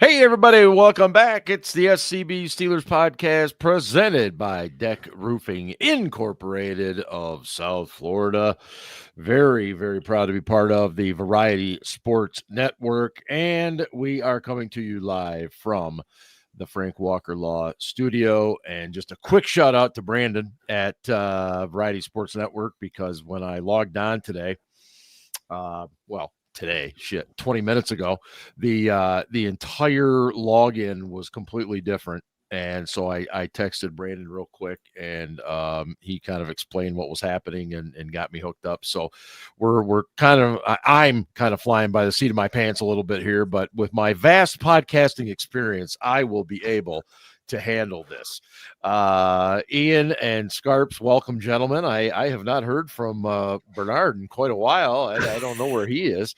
Hey, everybody, welcome back. It's the SCB Steelers Podcast presented by DEK Roofing Incorporated of South Florida. Very, very proud to be part of the Variety Sports Network. And we are coming to you live from the Frank Walker Law Studio. And just a quick shout out to Brandon at Variety Sports Network, because when I logged on today, 20 minutes ago, the entire login was completely different. And so I texted Brandon real quick, and he kind of explained what was happening and got me hooked up. So I'm kind of flying by the seat of my pants a little bit here, but with my vast podcasting experience, I will be able to handle this. Ian and Scarps, welcome, gentlemen. I have not heard from Bernard in quite a while. I don't know where he is.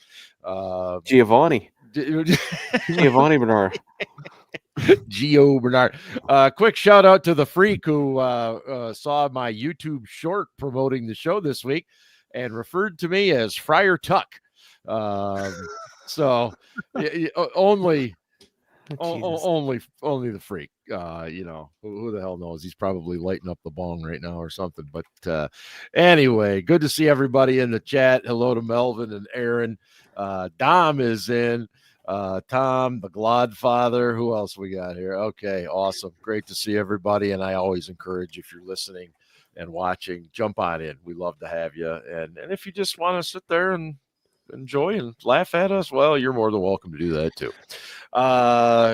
Giovanni Bernard. Gio Bernard. Quick shout out to the freak who saw my YouTube short promoting the show this week and referred to me as Friar Tuck. So only the freak. Who the hell knows? He's probably lighting up the bong right now or something. But anyway, good to see everybody in the chat. Hello to Melvin and Aaron. Dom is in. Tom, the Godfather. Who else we got here? Okay, awesome. Great to see everybody. And I always encourage, if you're listening and watching, jump on in. We love to have you. And if you just want to sit there and enjoy and laugh at us, well, you're more than welcome to do that too.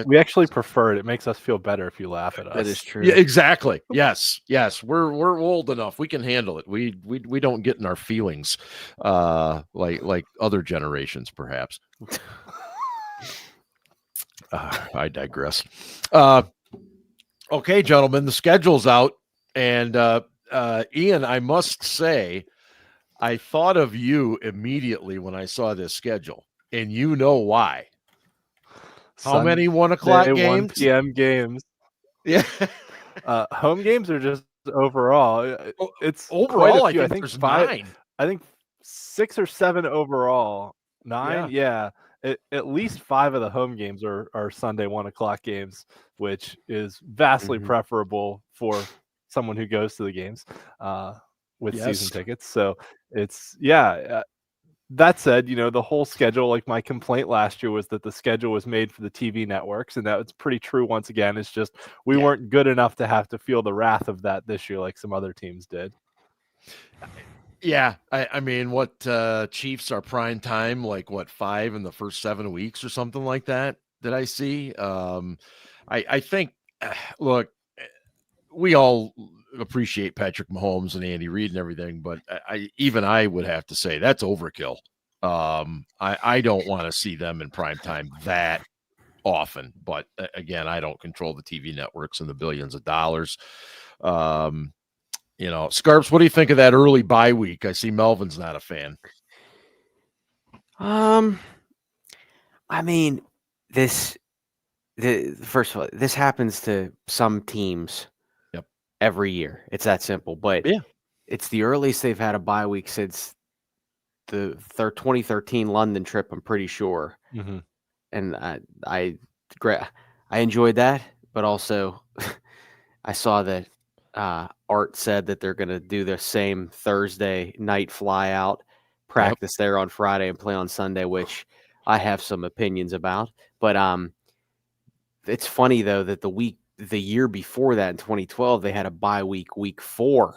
We actually prefer it. It makes us feel better if you laugh at us. That is true. Yeah, exactly. Yes. We're old enough. We can handle it. We don't get in our feelings like other generations, perhaps. I digress. Okay, gentlemen, the schedule's out, and Ian, I must say, I thought of you immediately when I saw this schedule, and you know why. How many 1 o'clock games? 1 p.m. games. Yeah. Home games are just overall. It's overall. Quite a few. I think there's 9. I think 6 or 7 overall. 9. Yeah. At least 5 of the home games are Sunday 1 o'clock games, which is vastly preferable for someone who goes to the games with season tickets. So it's that said, the whole schedule, like my complaint last year was that the schedule was made for the TV networks, and that was pretty true once again. It's just we weren't good enough to have to feel the wrath of that this year like some other teams did. Yeah, I mean, what Chiefs are prime time, like 5 in the first 7 weeks or something like that I see. I think, look, we all appreciate Patrick Mahomes and Andy Reid and everything, but I would have to say that's overkill. I don't want to see them in prime time that often, but again, I don't control the TV networks and the billions of dollars. Scarps, what do you think of that early bye week? I see Melvin's not a fan. I mean, first of all, this happens to some teams every year. It's that simple. But it's the earliest they've had a bye week since the 2013 London trip, I'm pretty sure. And I enjoyed that, but also I saw that Art said that they're going to do the same Thursday night fly out, practice there on Friday and play on Sunday, which I have some opinions about. But it's funny though that the year before that in 2012 they had a bye week 4.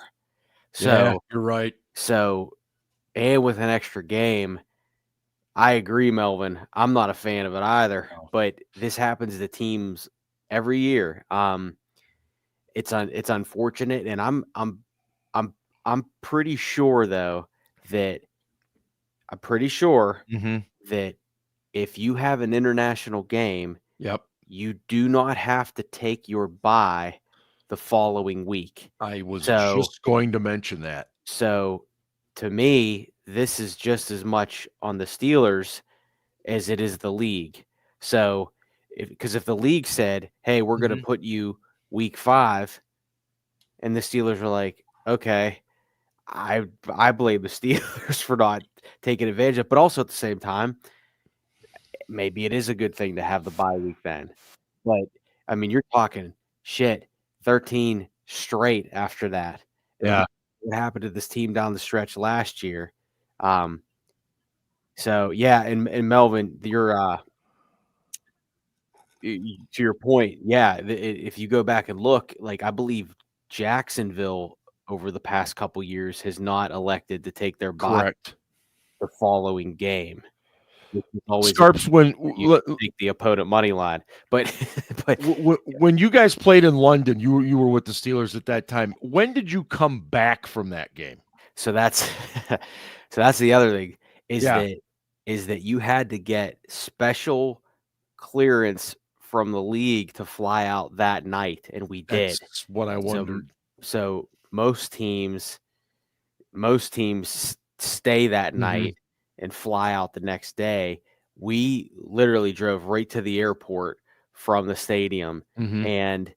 So you're right. So and with an extra game, I agree, Melvin. I'm not a fan of it either, but this happens to teams every year. It's unfortunate, and I'm pretty sure though that that if you have an international game, you do not have to take your bye the following week. I was just going to mention that. So to me, this is just as much on the Steelers as it is the league. So because if the league said, hey, we're going to put you week 5, and the Steelers were like, okay, I blame the Steelers for not taking advantage of it. But also at the same time, maybe it is a good thing to have the bye week then. But I mean, you're talking 13 straight after that. Yeah. What happened to this team down the stretch last year? So yeah, and Melvin, you're to your point, yeah. If you go back and look, like I believe Jacksonville over the past couple years has not elected to take their bye the following game. Scarps, when you take the opponent money line, but when you guys played in London, you were with the Steelers at that time. When did you come back from that game? So that's the other thing is that you had to get special clearance from the league to fly out that night, and we did. That's what I wondered. So most teams stay that night and fly out the next day. We literally drove right to the airport from the stadium, and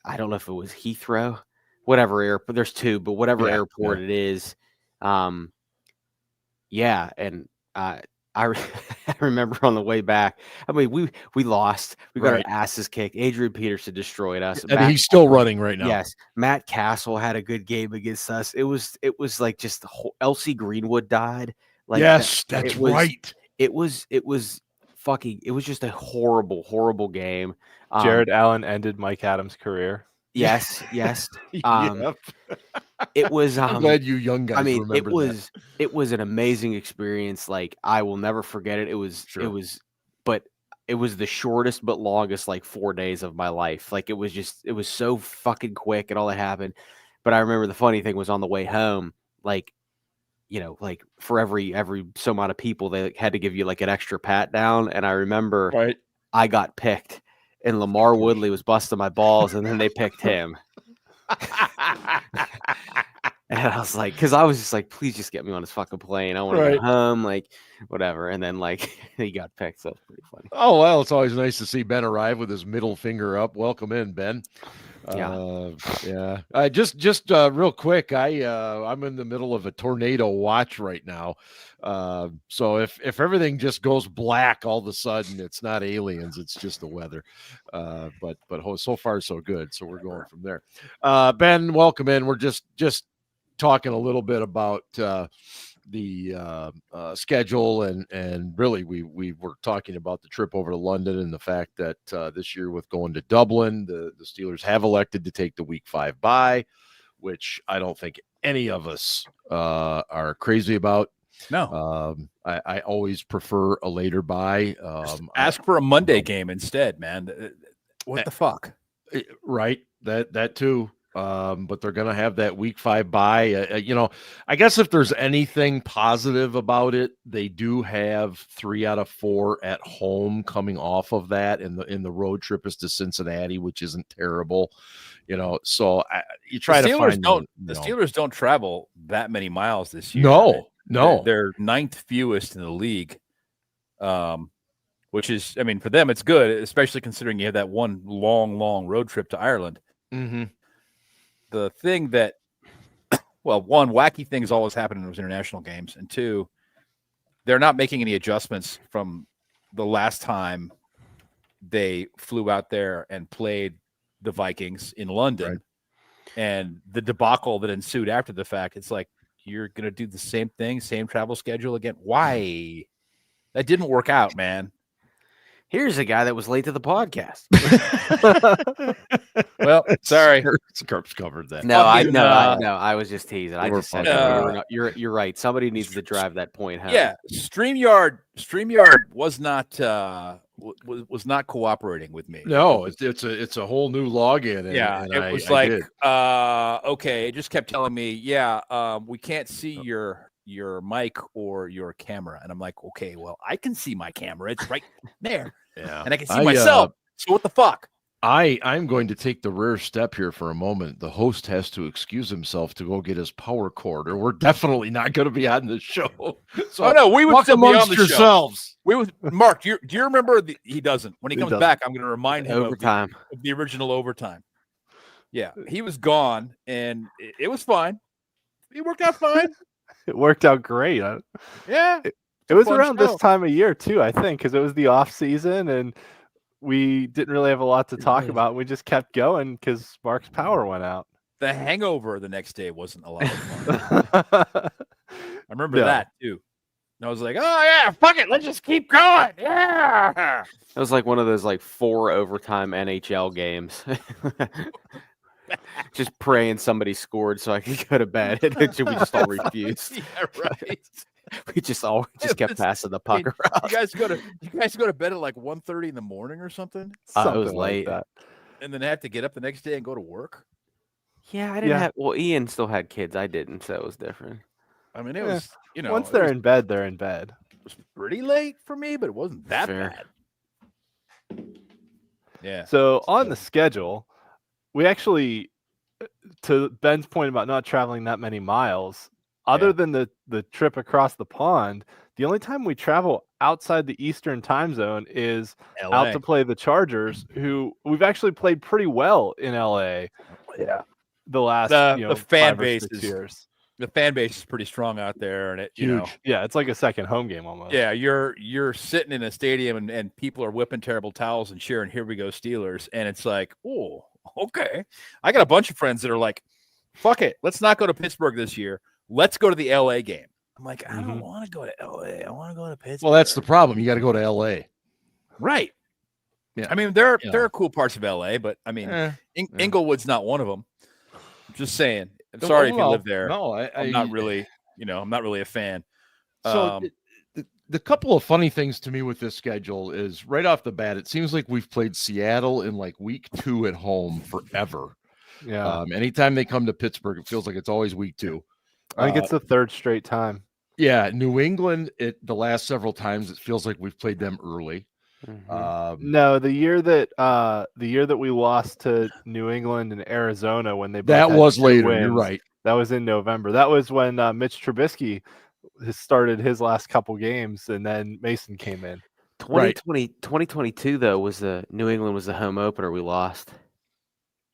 I don't know if it was Heathrow, whatever airport. There's two, but whatever airport it is, and I remember on the way back. I mean, we lost. We got our asses kicked. Adrian Peterson destroyed us. And he's still running right now. Yes, Matt Castle had a good game against us. It was like just the whole LC Greenwood died. Like that's right. It was just a horrible game. Jared Allen ended Mike Adams' career. Yes. It was. I'm glad you young guys. I mean, remember it was an amazing experience. Like I will never forget it. It was the shortest but longest 4 days of my life. Like it was so fucking quick and all that happened. But I remember the funny thing was on the way home, for every so amount of people, they had to give you an extra pat down. And I remember I got picked, and Lamar Woodley was busting my balls, and then they picked him. And I was like, because I was just like, please just get me on this fucking plane. I want to go home, whatever. And then he got picked, so it's pretty funny. Oh well, it's always nice to see Ben arrive with his middle finger up. Welcome in, Ben. Just real quick, I'm in the middle of a tornado watch right now. So if everything just goes black all of a sudden, it's not aliens, it's just the weather. But so far so good. So we're going from there. Ben, welcome in. We're just talking a little bit about the schedule and really we were talking about the trip over to London and the fact that this year with going to Dublin, the Steelers have elected to take the week 5 bye, which I don't think any of us are crazy about. No, I always prefer a later bye. Ask for a Monday game instead, man. What the fuck? Right. That too. But they're going to have that week 5 bye. I guess if there's anything positive about it, they do have 3 out of 4 at home coming off of that. And the road trip is to Cincinnati, which isn't terrible, so you try to find the Steelers don't travel that many miles this year. No, they're 9th fewest in the league. Which is, I mean, for them, it's good, especially considering you have that one long road trip to Ireland. Mm-hmm. The thing that, well, one, wacky things always happen in those international games. And 2, they're not making any adjustments from the last time they flew out there and played the Vikings in London. Right. And the debacle that ensued after the fact, it's like, you're going to do the same thing, same travel schedule again. Why? That didn't work out, man. Here's a guy that was late to the podcast. Well, sorry. Scarps covered that. No, I was just teasing. I just said you're right. Somebody needs to drive that point home. Yeah, StreamYard was not cooperating with me. No, it's a whole new login. And it was okay. It just kept telling me, we can't see your mic or your camera. And I'm like, okay, well, I can see my camera. It's right there. Yeah. And I can see myself. So what the fuck? I'm going to take the rare step here for a moment. The host has to excuse himself to go get his power cord, or we're definitely not going to be on the show. So we would still be on the yourselves. Show. Mark, do you remember? He doesn't. When he comes back, I'm going to remind him of the original overtime. Yeah, he was gone, and it was fine. It worked out fine. It worked out great. It was around this time of year too, I think, because it was the off season and we didn't really have a lot to talk about. We just kept going because Mark's power went out. The hangover the next day wasn't a lot of fun. I remember that too. And I was like, oh yeah, fuck it, let's just keep going. Yeah. It was like one of those like 4 overtime NHL games. Just praying somebody scored so I could go to bed. And we just all refused. Yeah, right. We just kept passing the puck around. You guys go to bed at like 1:30 in the morning or something? It was late. Like that. And then have to get up the next day and go to work? Yeah, I didn't have. Well, Ian still had kids. I didn't, so it was different. I mean, it was, once they're in bed, they're in bed. It was pretty late for me, but it wasn't that bad. Yeah. So on the schedule, we actually, to Ben's point about not traveling that many miles, other than the trip across the pond, the only time we travel outside the Eastern time zone is LA. Out to play the Chargers, who we've actually played pretty well in LA. Yeah. The last the fan 5 or 6 years. The fan base is pretty strong out there, and it's like a second home game almost. Yeah, you're sitting in a stadium and people are whipping terrible towels and cheering, "Here we go, Steelers!" And it's like, oh, okay. I got a bunch of friends that are like, "Fuck it, let's not go to Pittsburgh this year. Let's go to the LA game." I'm like, I don't want to go to LA. I want to go to Pittsburgh. Well, that's the problem. You got to go to LA, right? Yeah. I mean, there are cool parts of LA, but I mean, Inglewood's not one of them. I'm just saying. I'm sorry if you live there. No, I'm not really, I'm not really a fan. So the couple of funny things to me with this schedule is right off the bat, it seems like we've played Seattle in like week 2 at home forever. Yeah. Anytime they come to Pittsburgh, it feels like it's always week 2. I think it's the 3rd straight time. Yeah. New England, the last several times, it feels like we've played them early. No, the year that we lost to New England and Arizona when they that was later. Wins, you're right. That was in November. That was when Mitch Trubisky started his last couple games, and then Mason came in. 2022 though was New England was the home opener we lost.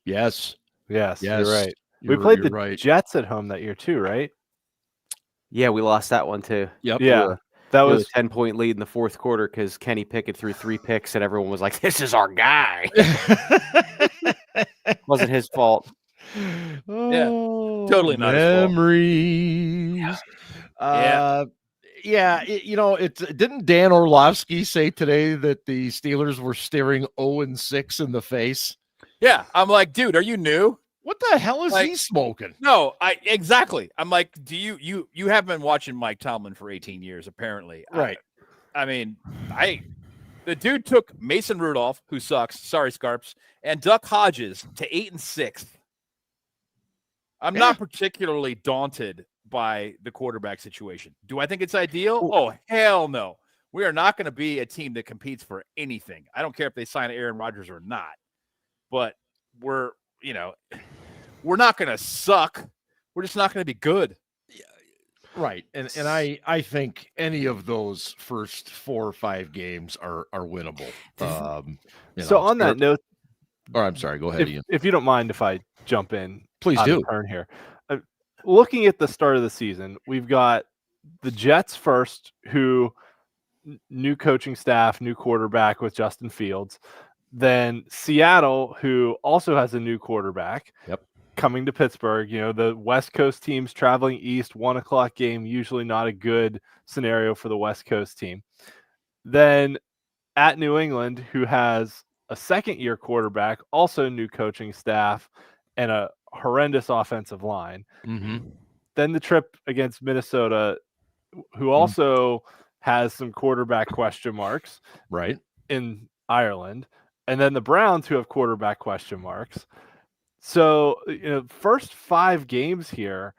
Yes, you're right. We played the Jets at home that year too, right? Yeah, we lost that one too. Yep. Yeah. That was a 10-point lead in the 4th quarter because Kenny Pickett threw 3 picks and everyone was like, "This is our guy." Wasn't his fault. Yeah, totally not memories. His fault. Didn't Dan Orlovsky say today that the Steelers were staring 0-6 in the face? Yeah, I'm like, dude, are you new? What the hell is he smoking? No, exactly. I'm like, do you have been watching Mike Tomlin for 18 years, apparently. Right. The dude took Mason Rudolph, who sucks, sorry, Scarps, and Duck Hodges to 8 and 6th. I'm not particularly daunted by the quarterback situation. Do I think it's ideal? Ooh. Oh, hell no. We are not going to be a team that competes for anything. I don't care if they sign Aaron Rodgers or not. But we're not going to suck. We're just not going to be good. Right. And I think any of those first 4 or 5 games are winnable. So on that note, or I'm sorry, go ahead, Ian. If you don't mind if I jump in. Please do. Turn here. Looking at the start of the season, we've got the Jets first, who new coaching staff, new quarterback with Justin Fields. Then Seattle, who also has a new quarterback. Yep. Coming to Pittsburgh, the West Coast teams traveling east, 1:00 game, usually not a good scenario for the West Coast team. Then at New England, who has a second-year quarterback, also new coaching staff, and a horrendous offensive line. Mm-hmm. Then the trip against Minnesota, who also has some quarterback question marks. Right. In Ireland. And then the Browns, who have quarterback question marks. So, first 5 games here,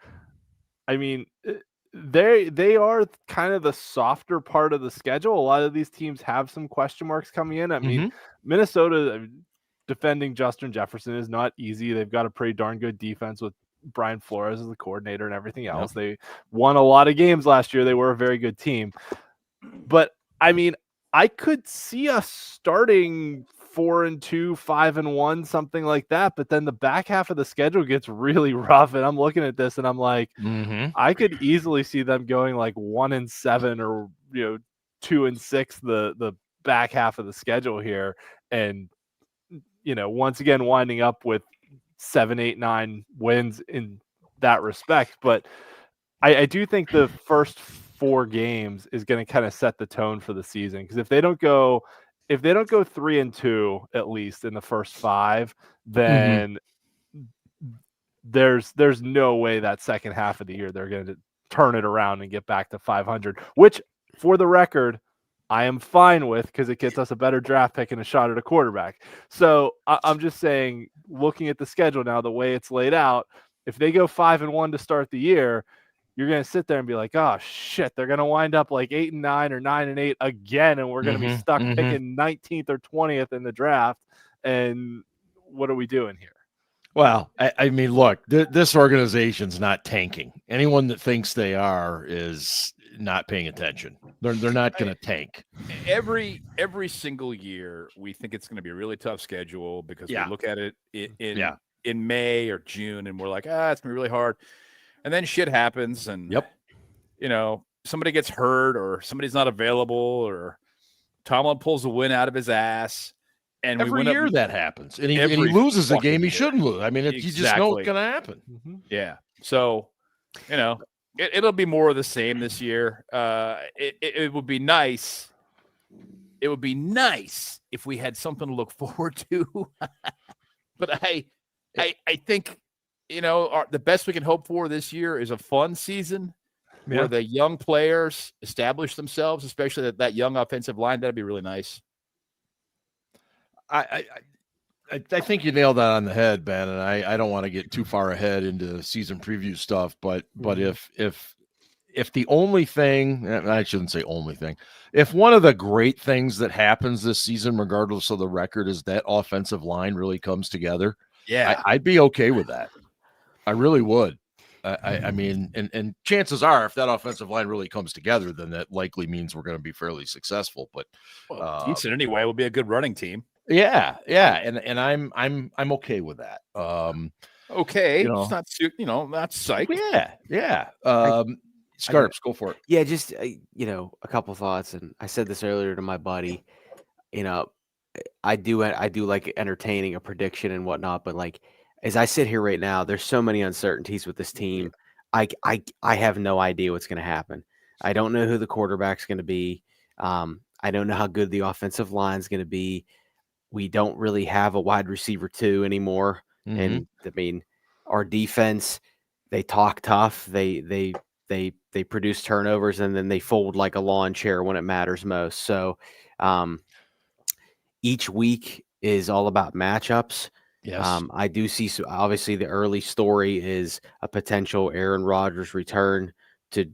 I mean, they are kind of the softer part of the schedule. A lot of these teams have some question marks coming in. I mean, Minnesota defending Justin Jefferson is not easy. They've got a pretty darn good defense with Brian Flores as the coordinator and everything else. Yep. They won a lot of games last year. They were a very good team. But, I mean, I could see us starting 4-2, 5-1, something like that. But then the back half of the schedule gets really rough. And I'm looking at this and I'm like, I could easily see them going like 1-7 or 2-6 the back half of the schedule here. And once again winding up with 7, 8, 9 wins in that respect. But I do think the first 4 games is going to kind of set the tone for the season, because if they don't go 3-2 at least in the first 5, then there's no way that second half of the year they're going to turn it around and get back to 500, which, for the record, I am fine with, because it gets us a better draft pick and a shot at a quarterback. So I'm just saying, looking at the schedule now, the way it's laid out, if they go 5-1 to start the year, you're going to sit there and be like, oh shit, they're going to wind up like 8-9 or 9-8 again, and we're going to be stuck picking 19th or 20th in the draft. And what are we doing here? Well, I mean, look, this organization's not tanking. Anyone that thinks they are is not paying attention. They're not going to tank. Every single year, we think it's going to be a really tough schedule, because we look at it in May or June, and we're like, it's going to be really hard. And then shit happens, and somebody gets hurt, or somebody's not available, or Tomlin pulls a win out of his ass. And every year that happens, and he loses a game he shouldn't lose. I mean, you just know it's going to happen. Yeah. So, it'll be more of the same this year. It would be nice. It would be nice if we had something to look forward to. But I think, the best we can hope for this year is a fun season where the young players establish themselves, especially that young offensive line. That'd be really nice. I think you nailed that on the head, Ben, and I don't want to get too far ahead into season preview stuff, but if the only thing, I shouldn't say only thing, if one of the great things that happens this season, regardless of the record, is that offensive line really comes together, I'd be okay with that. I really would. I mean, and chances are, if that offensive line really comes together, then that likely means we're going to be fairly successful. But decent anyway. We'll be a good running team. Yeah, and I'm okay with that. Okay, it's not not psyched. Yeah. Scarps, go for it. Yeah, just a couple thoughts, and I said this earlier to my buddy. I do like entertaining a prediction and whatnot, but like, as I sit here right now, there's so many uncertainties with this team. I have no idea what's going to happen. I don't know who the quarterback's going to be. I don't know how good the offensive line is going to be. We don't really have a wide receiver 2 anymore. And I mean, our defense, they talk tough. They produce turnovers, and then they fold like a lawn chair when it matters most. So each week is all about matchups. Yes. I do see, so obviously the early story is a potential Aaron Rodgers return to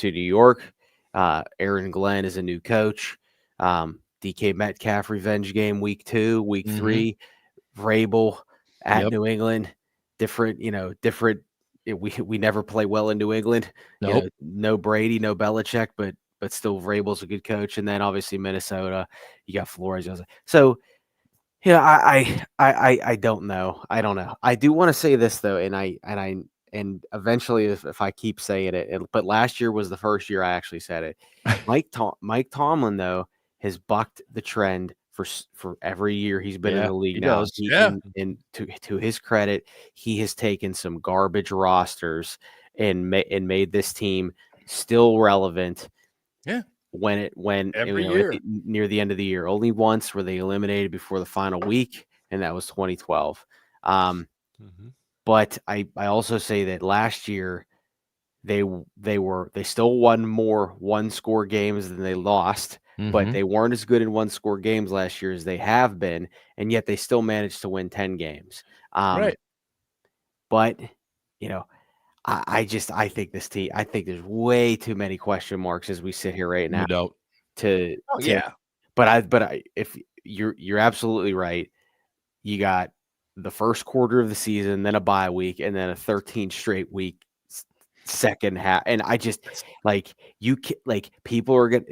New York. Aaron Glenn is a new coach. DK Metcalf revenge game week 2, week 3, Vrabel at New England. Different. We never play well in New England. Nope. No Brady, no Belichick, but still Vrabel's a good coach. And then obviously Minnesota, you got Flores. So I don't know. I don't know. I do want to say this though, and eventually if I keep saying it, but last year was the first year I actually said it. Mike Tomlin though has bucked the trend for every year he's been in the league now. And to his credit, he has taken some garbage rosters and made this team still relevant. Yeah. Every year near the end of the year. Only once were they eliminated before the final week, and that was 2012. But I also say that last year they still won more one-score games than they lost, but they weren't as good in one-score games last year as they have been, and yet they still managed to win 10 games. Right. But I think this team. I think there's way too many question marks as we sit here right now. No doubt. But if you're absolutely right. You got the first quarter of the season, then a bye week, and then a 13 straight week second half. And I just people are gonna.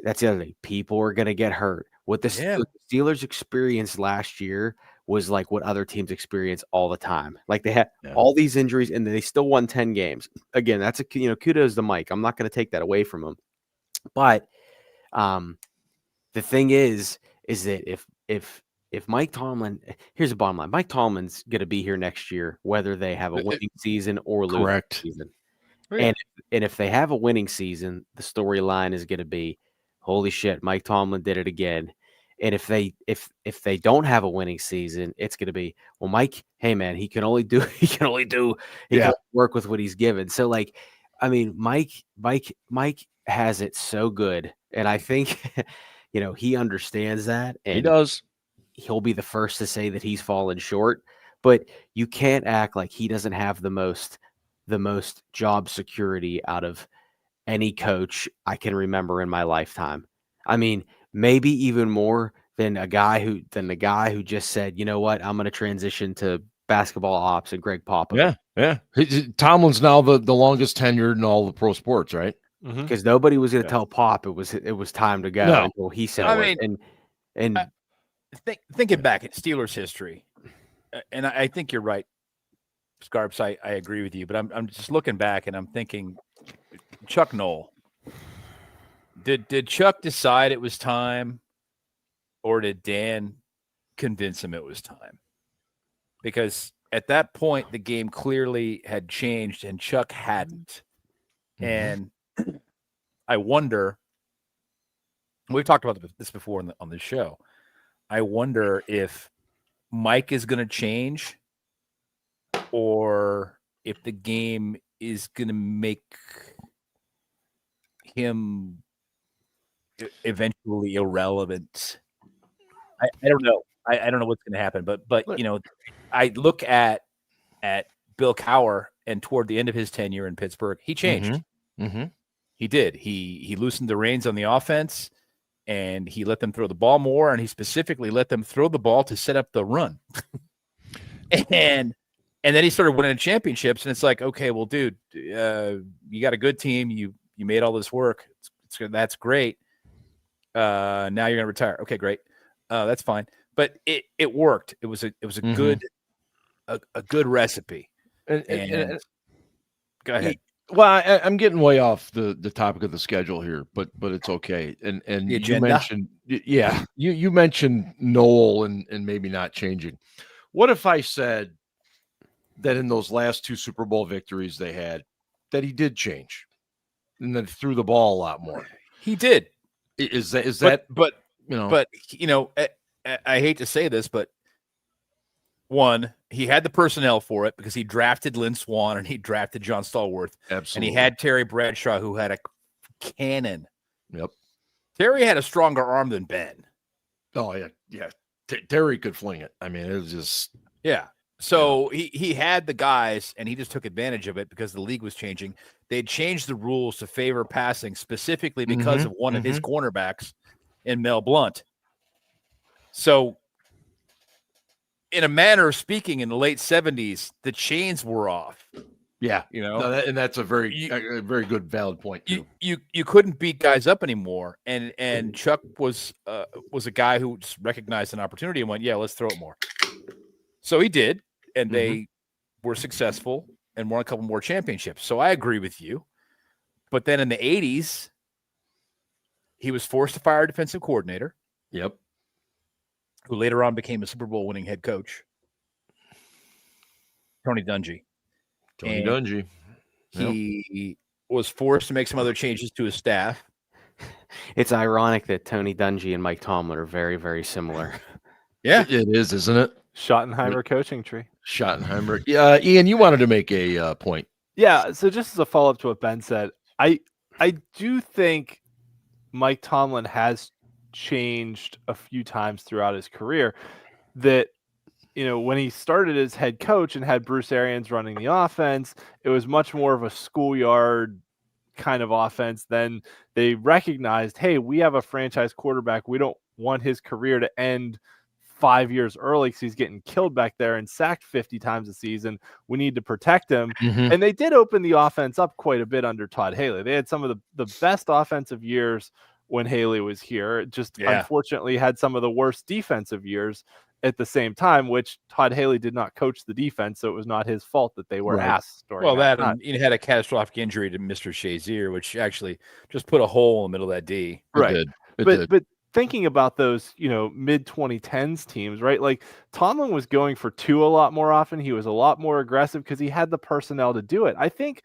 That's the other thing. People are gonna get hurt. What the Steelers experienced last year was like what other teams experience all the time. Like they had all these injuries and they still won 10 games. Again, that's kudos to Mike. I'm not going to take that away from him. But the thing is that if Mike Tomlin, here's the bottom line. Mike Tomlin's going to be here next year, whether they have a winning season or losing season. And if they have a winning season, the storyline is going to be, holy shit, Mike Tomlin did it again. And if they don't have a winning season, it's going to be, well, Mike, hey man, he can only work with what he's given. So like, I mean, Mike has it so good, and I think he understands that, and he does. He'll be the first to say that he's fallen short, but you can't act like he doesn't have the most job security out of any coach I can remember in my lifetime. I mean, maybe even more than the guy who just said, you know what, I'm going to transition to basketball ops and Greg Popovich. Yeah. Tomlin's now the longest tenured in all the pro sports, right? Because nobody was going to tell Pop it was time to go until he said thinking back at Steelers history, and I think you're right, Scarps. I agree with you, but I'm just looking back and I'm thinking, Chuck Noll. Did Chuck decide it was time, or did Dan convince him it was time? Because at that point, the game clearly had changed, and Chuck hadn't. And I wonder, we've talked about this before on the show, I wonder if Mike is going to change, or if the game is going to make him eventually irrelevant. I don't know. I don't know what's going to happen, but I look at Bill Cowher, and toward the end of his tenure in Pittsburgh, he changed. He did. He loosened the reins on the offense, and he let them throw the ball more, and he specifically let them throw the ball to set up the run. and then he started winning championships, and it's like, okay, well, dude, you got a good team. You made all this work. That's great. Now you're going to retire. Okay, great. That's fine. But it worked. It was a good recipe. And go ahead. Well, I'm getting way off the topic of the schedule here, but it's okay. And you mentioned, you mentioned Noel and maybe not changing. What if I said that in those last two Super Bowl victories they had, that he did change, and then threw the ball a lot more? He did. Is that? I hate to say this, but one, he had the personnel for it because he drafted Lynn Swann and he drafted John Stallworth. Absolutely. And he had Terry Bradshaw, who had a cannon. Yep. Terry had a stronger arm than Ben. Oh, yeah. Terry could fling it. I mean, it was just... Yeah. So he had the guys, and he just took advantage of it because the league was changing. They'd changed the rules to favor passing specifically because of one of his cornerbacks in Mel Blount. So, in a manner of speaking, in the late 70s, the chains were off. Yeah, and that's a very good, valid point too. You couldn't beat guys up anymore, and Chuck was a guy who just recognized an opportunity and went, yeah, let's throw it more. So he did, and they were successful and won a couple more championships. So I agree with you. But then in the 80s, he was forced to fire a defensive coordinator. Yep. Who later on became a Super Bowl winning head coach, Tony Dungy. Dungy. He was forced to make some other changes to his staff. It's ironic that Tony Dungy and Mike Tomlin are very, very similar. Yeah, it is, isn't it? Schottenheimer coaching tree. Schottenheimer. Ian, you wanted to make a point. Yeah, so just as a follow-up to what Ben said, I do think Mike Tomlin has changed a few times throughout his career. That, when he started as head coach and had Bruce Arians running the offense, it was much more of a schoolyard kind of offense. Then they recognized, hey, we have a franchise quarterback. We don't want his career to end 5 years early because he's getting killed back there and sacked 50 times a season. We need to protect him. And they did open the offense up quite a bit under Todd Haley. They had some of the best offensive years when Haley was here. It just unfortunately had some of the worst defensive years at the same time, which Todd Haley did not coach the defense, so it was not his fault that they were asked. Well, and he had a catastrophic injury to Mr. Shazier, which actually just put a hole in the middle of that D. Right. But thinking about those, mid 2010s teams, right? Like Tomlin was going for 2 a lot more often. He was a lot more aggressive because he had the personnel to do it. I think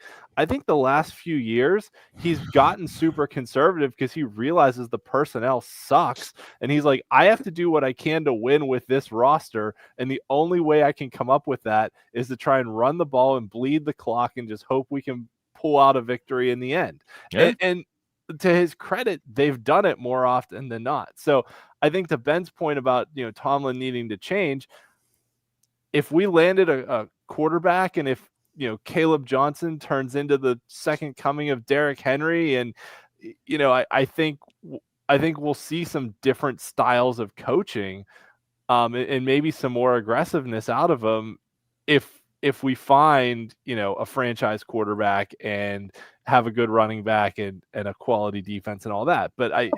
the last few years he's gotten super conservative because he realizes the personnel sucks. And he's like, I have to do what I can to win with this roster. And the only way I can come up with that is to try and run the ball and bleed the clock and just hope we can pull out a victory in the end. Yeah. And to his credit, they've done it more often than not. So I think to Ben's point about, Tomlin needing to change, if we landed a quarterback and if, Caleb Johnson turns into the second coming of Derrick Henry, and, I think we'll see some different styles of coaching and maybe some more aggressiveness out of them if we find, a franchise quarterback and have a good running back and a quality defense and all that. But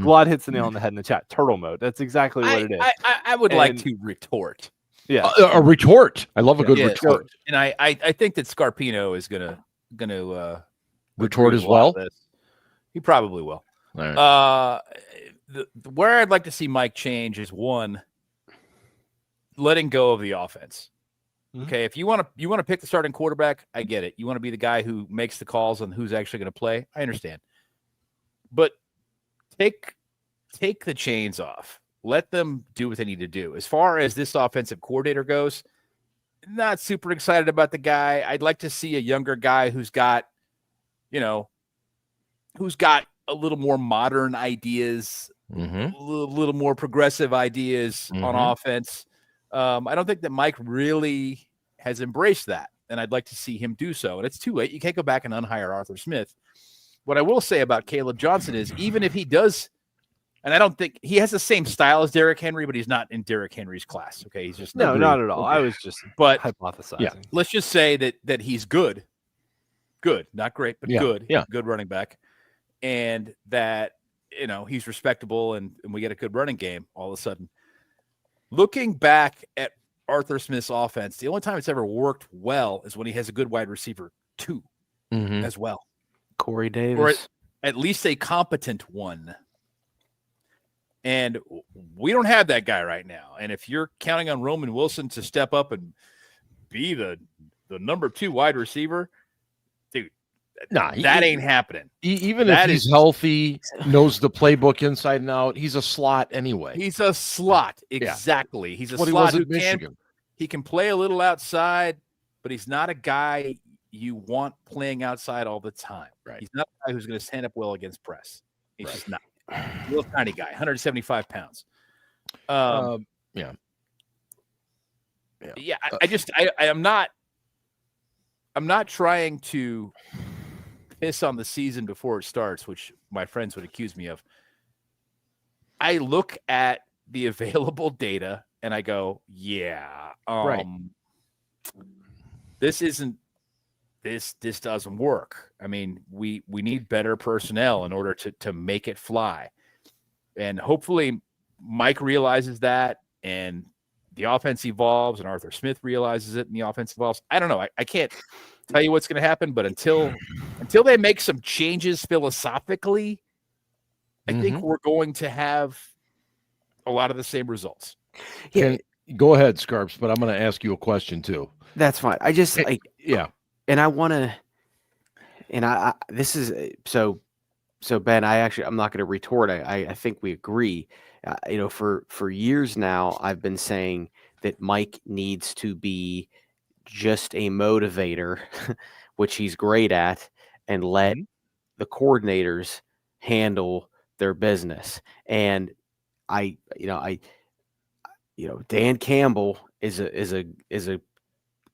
Glad hits the nail on the head in the chat. Turtle mode. That's exactly what it is. I would like to retort. Yeah. A retort. I love a good retort. And I think that Scarpino is gonna retort as well. He probably will. All right. Where I'd like to see Mike change is one, letting go of the offense. Okay, if you want to pick the starting quarterback, I get it. You want to be the guy who makes the calls on who's actually going to play. I understand. But take the chains off. Let them do what they need to do. As far as this offensive coordinator goes, not super excited about the guy. I'd like to see a younger guy who's got a little more modern ideas, a little more progressive ideas on offense. I don't think that Mike really has embraced that, and I'd like to see him do so. And it's too late. You can't go back and unhire Arthur Smith. What I will say about Caleb Johnson is, even if he does, and I don't think he has the same style as Derrick Henry, but he's not in Derrick Henry's class. Okay, he's just not at all. I was just hypothesizing. Yeah, let's just say that he's good, not great, but good. Yeah, good running back, and that he's respectable, and we get a good running game all of a sudden. Looking back at Arthur Smith's offense, the only time it's ever worked well is when he has a good wide receiver 2 as well. Corey Davis. Or at least a competent one. And we don't have that guy right now. And if you're counting on Roman Wilson to step up and be the number 2 wide receiver, dude, that ain't happening. Even if he's healthy, knows the playbook inside and out, he's a slot anyway. He's a slot. Exactly. Yeah. He's a slot he can play a little outside, but he's not a guy you want playing outside all the time. Right. He's not a guy who's going to stand up well against press. He's just not. Real tiny guy, 175 pounds. I'm not trying to piss on the season before it starts, which my friends would accuse me of. I look at the available data and I go, this doesn't work. I mean, we need better personnel in order to make it fly. And hopefully Mike realizes that, and the offense evolves, and Arthur Smith realizes it, and the offense evolves. I don't know. I can't tell you what's going to happen, but until they make some changes philosophically, I think we're going to have a lot of the same results. Yeah. Go ahead, Scarps, but I'm going to ask you a question too. That's fine. I just and I want to, and this is so Ben, I'm not going to retort. I think we agree. For years now, I've been saying that Mike needs to be just a motivator, which he's great at, and let the coordinators handle their business. And Dan Campbell is a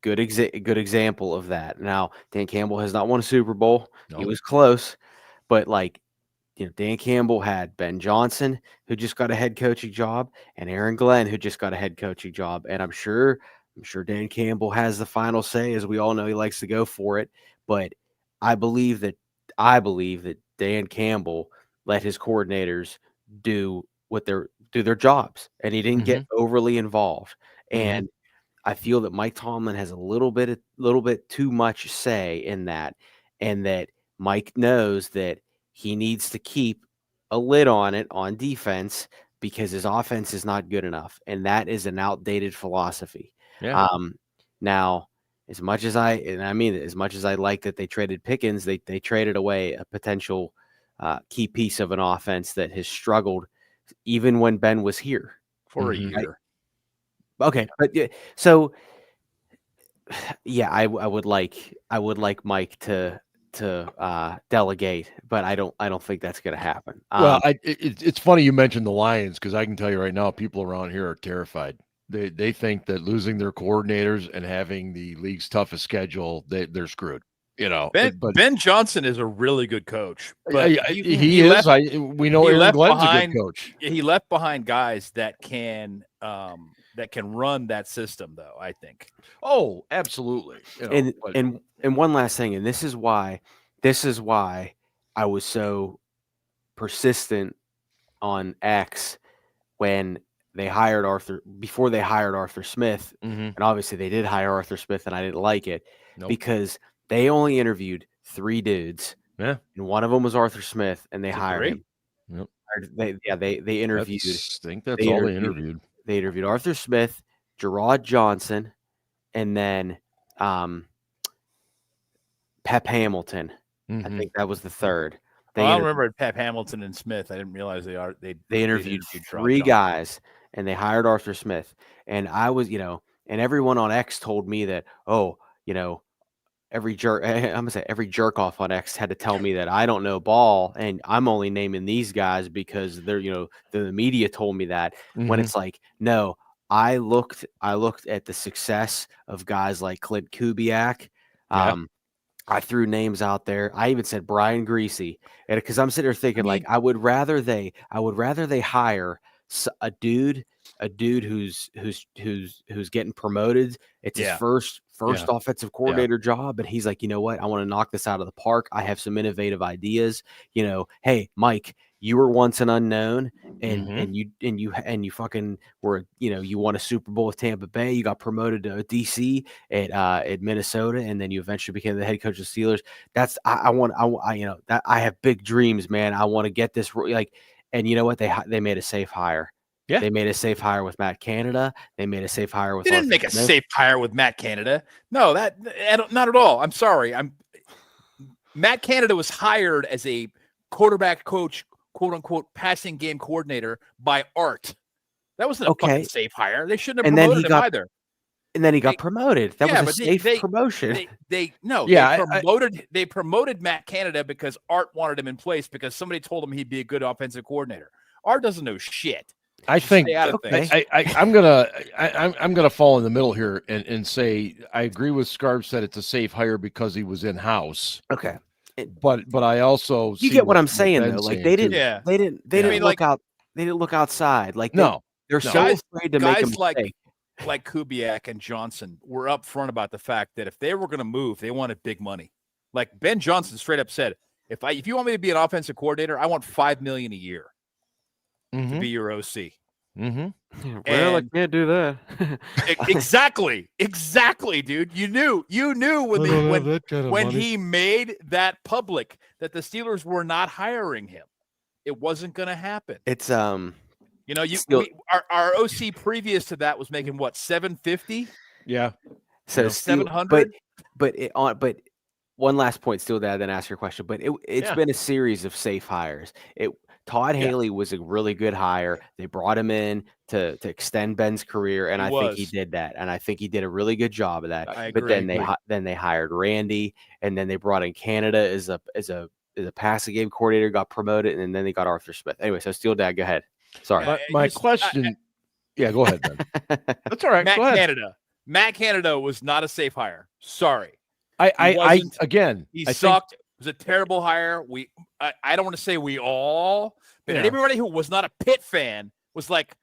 good example of that. Now, Dan Campbell has not won a Super Bowl. No. He was close, but Dan Campbell had Ben Johnson, who just got a head coaching job, and Aaron Glenn, who just got a head coaching job. And I'm sure Dan Campbell has the final say, as we all know he likes to go for it. But I believe that Dan Campbell, let his coordinators do their jobs, and he didn't get overly involved. And I feel that Mike Tomlin has a little bit too much say in that, and that Mike knows that he needs to keep a lid on it on defense because his offense is not good enough, and that is an outdated philosophy. Yeah. Now, as much as I like that they traded Pickens, they traded away a potential key piece of an offense that has struggled even when Ben was here for a year. Right? Okay, but so yeah, I would like Mike to delegate, but I don't think that's going to happen. Well, it's funny you mentioned the Lions, because I can tell you right now, people around here are terrified. They think that losing their coordinators and having the league's toughest schedule, they're screwed. Ben Johnson is a really good coach. But he is. We know Aaron Glenn's a good coach. He left behind guys that can run that system, though, I think. Oh, absolutely. And one last thing, and this is why I was so persistent on X when they hired before they hired Arthur Smith. And obviously they did hire Arthur Smith, and I didn't like it because they only interviewed 3 dudes. Yeah. And one of them was Arthur Smith, and they hired him. Yep. They interviewed. I think that's all they interviewed. They interviewed Arthur Smith, Gerard Johnson, and then Pep Hamilton. I think that was the third. I remember Pep Hamilton and Smith. I didn't realize they interviewed 3 guys, and they hired Arthur Smith. And I was, and everyone on X told me that, every jerk off on X had to tell me that I don't know ball, and I'm only naming these guys because they're, the media told me that. When it's like, no, I looked at the success of guys like Clint Kubiak. I threw names out there. I even said Brian Greasy, and because I'm sitting there thinking, I would rather they hire a dude who's getting promoted. It's his first offensive coordinator job, and he's like, you know what? I want to knock this out of the park. I have some innovative ideas. Hey, Mike, you were once an unknown, and you fucking were, you won a Super Bowl with Tampa Bay. You got promoted to DC at Minnesota, and then you eventually became the head coach of the Steelers. That's I have big dreams, man. I want to get this and you know what? They made a safe hire. Yeah. They made a safe hire with Matt Canada. They made a safe hire with. They didn't make a safe hire with Matt Canada. No, not at all. I'm sorry. Matt Canada was hired as a quarterback coach, quote unquote, passing game coordinator by Art. That wasn't a fucking safe hire. They shouldn't have promoted him either. And then he got promoted. That was a safe promotion. They promoted Matt Canada because Art wanted him in place because somebody told him he'd be a good offensive coordinator. Art doesn't know shit. I think I'm gonna fall in the middle here and say I agree with Scarb said it's a safe hire because he was in house. Okay, but I also get what I'm saying though. Like they didn't look outside. Like they're so afraid to make a mistake. Like Kubiak and Johnson were upfront about the fact that if they were going to move, they wanted big money. Like Ben Johnson straight up said, if you want me to be an offensive coordinator, I want $5 million a year. To be your OC. Well, I can't do that. Exactly, dude. You knew when he made that public that the Steelers were not hiring him. It wasn't going to happen. It's our OC previous to that was making what, $750? Yeah. So $700. But one last point, still that I didn't ask your question, but it's been a series of safe hires. Todd Haley was a really good hire. They brought him in to extend Ben's career, and I think he did that. And I think he did a really good job of that. But then they hired Randy, and then they brought in Canada as a passing game coordinator, got promoted, and then they got Arthur Smith. Anyway, so Steel Dad, go ahead. Sorry. My question. Go ahead, Ben. That's all right. Matt Canada was not a safe hire. Sorry. He sucked. It was a terrible hire. I don't want to say we all, but everybody who was not a Pitt fan was like,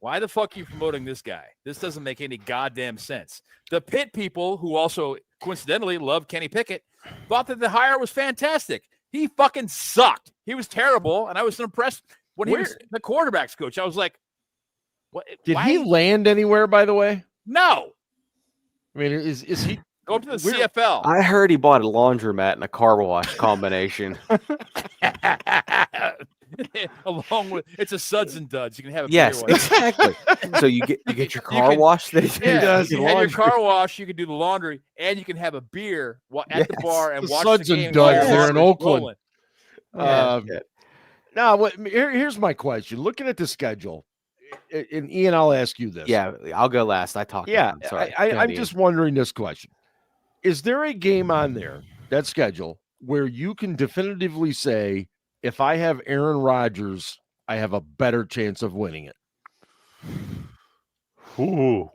why the fuck are you promoting this guy? This doesn't make any goddamn sense. The Pitt people, who also coincidentally love Kenny Pickett, thought that the hire was fantastic. He fucking sucked. He was terrible, and I was impressed when he was the quarterback's coach. I was like, "What? Did he land anywhere? By the way, no. I mean, is he go to the CFL? I heard he bought a laundromat and a car wash combination. Along with it's a Suds and Duds. You can have a yes, exactly. So you get your car washed. You have your car wash. You can do the laundry, and you can have a beer at the bar and watch Suds the game. And Duds there in Oakland. No, here's my question. Looking at the schedule, and Ian, I'll ask you this. Yeah, I'll go last. I talked. Yeah, sorry. I'm just wondering this question: is there a game on there that schedule where you can definitively say, if I have Aaron Rodgers, I have a better chance of winning it? Ooh,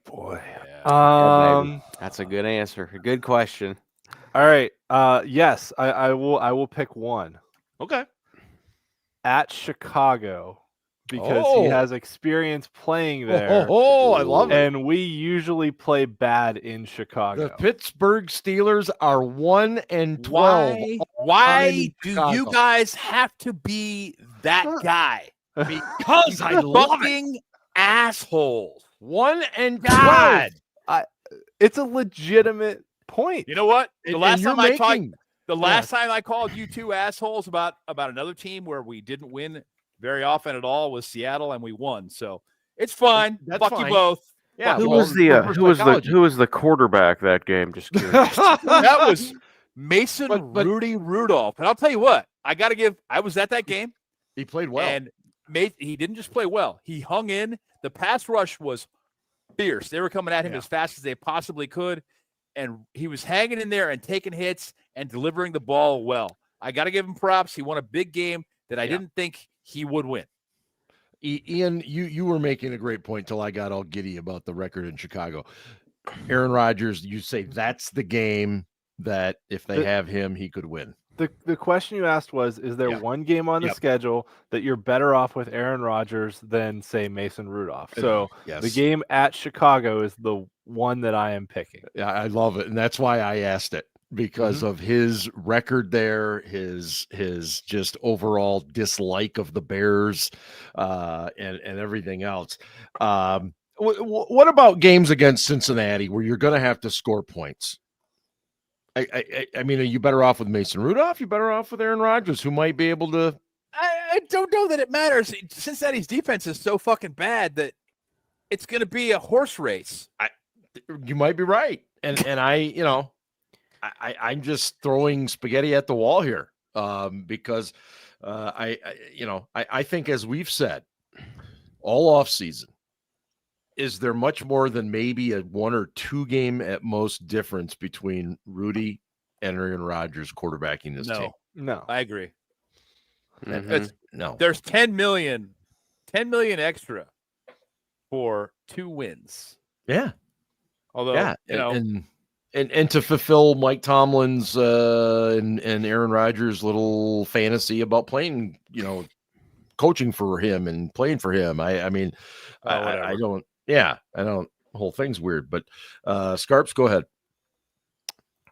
boy. Yeah, that's a good answer. A good question. All right. Yes, I will pick one. Okay. At Chicago, because he has experience playing there. I love it. And we usually play bad in Chicago. The Pittsburgh Steelers are 1-12. Why do you guys have to be that guy? Because I love it. Assholes. 1-12. It's a legitimate point. You know what? The last time I called you two assholes about another team where we didn't win very often at all was Seattle, and we won. So it's fine. Fuck you both. Yeah. Who was the quarterback that game? Just curious. That was Mason Rudy Rudolph. And I'll tell you what, I was at that game. He played well. And he didn't just play well. He hung in. The pass rush was fierce. They were coming at him as fast as they possibly could. And he was hanging in there and taking hits and delivering the ball well. I got to give him props. He won a big game that I didn't think he would win. Ian, you were making a great point till I got all giddy about the record in Chicago. Aaron Rodgers, you say that's the game that if they have him, he could win. The question you asked was, is there one game on the schedule that you're better off with Aaron Rodgers than, say, Mason Rudolph? So the game at Chicago is the one that I am picking. Yeah, I love it. And that's why I asked it, because of his record there, his just overall dislike of the Bears and everything else. What about games against Cincinnati where you're going to have to score points? I mean, are you better off with Mason Rudolph? You better off with Aaron Rodgers, who might be able to. I don't know that it matters. Cincinnati's defense is so fucking bad that it's going to be a horse race. You might be right, and I'm just throwing spaghetti at the wall here because I think, as we've said all off season, is there much more than maybe a 1 or 2 game at most difference between Rudy and Aaron Rodgers quarterbacking this team? No, I agree. No, there's 10 million extra for 2 wins. Yeah. Although, and to fulfill Mike Tomlin's and Aaron Rodgers' little fantasy about playing, coaching for him and playing for him. I don't. Yeah, I don't. The whole thing's weird, but Scarps, go ahead.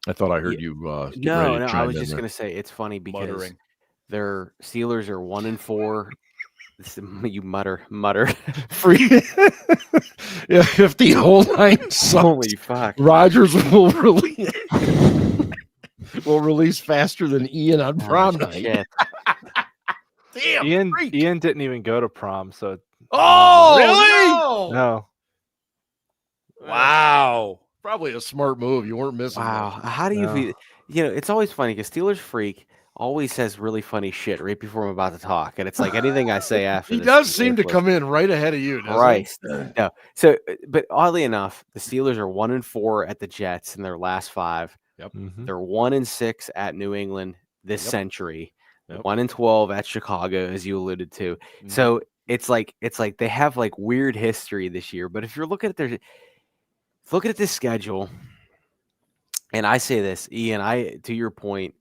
I thought I heard you. No, I was just going to say it's funny because their Steelers are 1-4. You mutter. Free. If the whole line sucks, holy fuck, Rodgers will release faster than Ian on prom night. Damn, Ian didn't even go to prom, so. Oh, really? No. Wow. Probably a smart move. You weren't missing. Wow. How do you feel? It's always funny because Steelers Freak always says really funny shit right before I'm about to talk. And it's like anything I say after he does seem to come in right ahead of you. Right. No. So, but oddly enough, the Steelers are 1-4 at the Jets in their last 5. Yep. They're 1-6 at New England this century. 1-12 at Chicago, as you alluded to. So it's like they have like weird history this year. But if you're looking at this schedule, and I say this, Ian, to your point,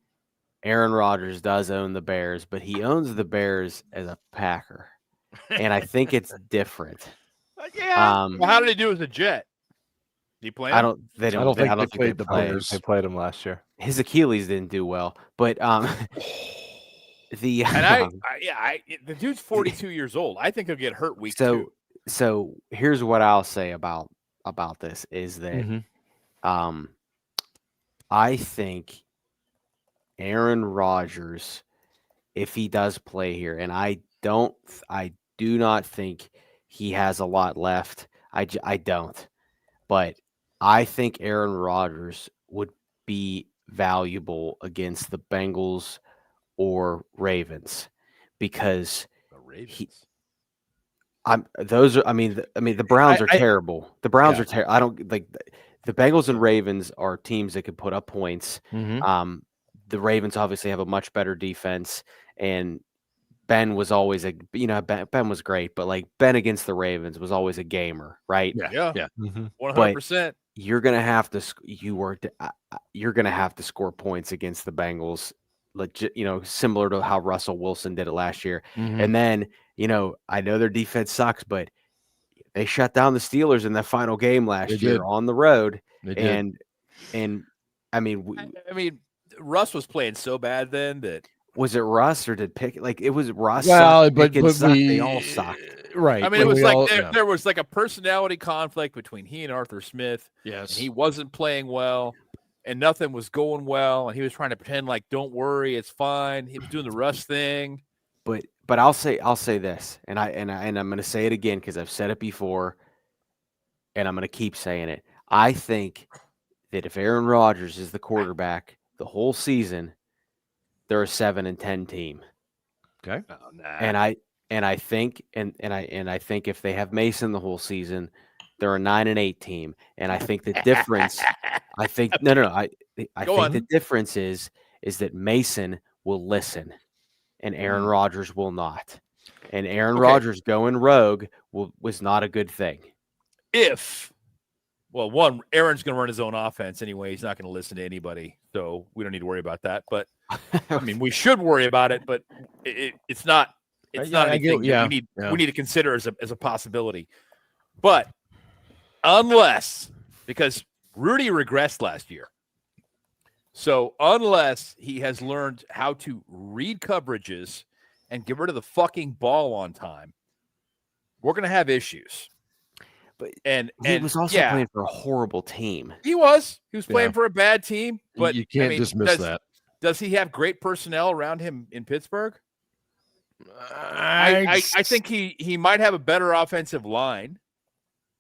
Aaron Rodgers does own the Bears, but he owns the Bears as a Packer, and I think it's different. Yeah. Well, how did he do as a Jet? Did he play? I don't think they played the Bears. They played him last year. His Achilles didn't do well, but the dude's 42 years old. I think he'll get hurt week 2. So here's what I'll say about this is that I think Aaron Rodgers, if he does play here, and I do not think he has a lot left. I don't, but I think Aaron Rodgers would be valuable against the Bengals or Ravens because the Ravens. The Browns are terrible. The Browns are terrible. I don't like the Bengals and Ravens are teams that could put up points. The Ravens obviously have a much better defense, and Ben was always Ben was great, but like Ben against the Ravens was always a gamer, right? Yeah. 100%. You're gonna have to you're gonna have to score points against the Bengals, legit, similar to how Russell Wilson did it last year. And then, I know their defense sucks, but they shut down the Steelers in that final game last year on the road. And I mean, Russ was playing so bad then that. Was it Russ or did Pickett? Like it was Russ. Well, but they all sucked. Right. I mean, it was like there was like a personality conflict between he and Arthur Smith. Yes. And he wasn't playing well, and nothing was going well, and he was trying to pretend like, "Don't worry, it's fine." He was doing the Russ thing. But I'll say this, and I'm going to say it again because I've said it before, and I'm going to keep saying it. I think that if Aaron Rodgers is the quarterback the whole season, they're a 7-10 team. Okay. Oh, nah. And I think if they have Mason the whole season, they're a 9-8 team. And I think the difference I think the difference is that Mason will listen and Aaron Rodgers will not. And Aaron Rodgers going rogue was not a good thing. Aaron's going to run his own offense anyway. He's not going to listen to anybody. So we don't need to worry about that. But I mean, we should worry about it, but it's not anything we need to consider as a possibility. But because Rudy regressed last year. So unless he has learned how to read coverages and get rid of the fucking ball on time, we're going to have issues. But he was also playing for a horrible team. He was playing for a bad team, but you can't dismiss that. Does he have great personnel around him in Pittsburgh? I think he might have a better offensive line.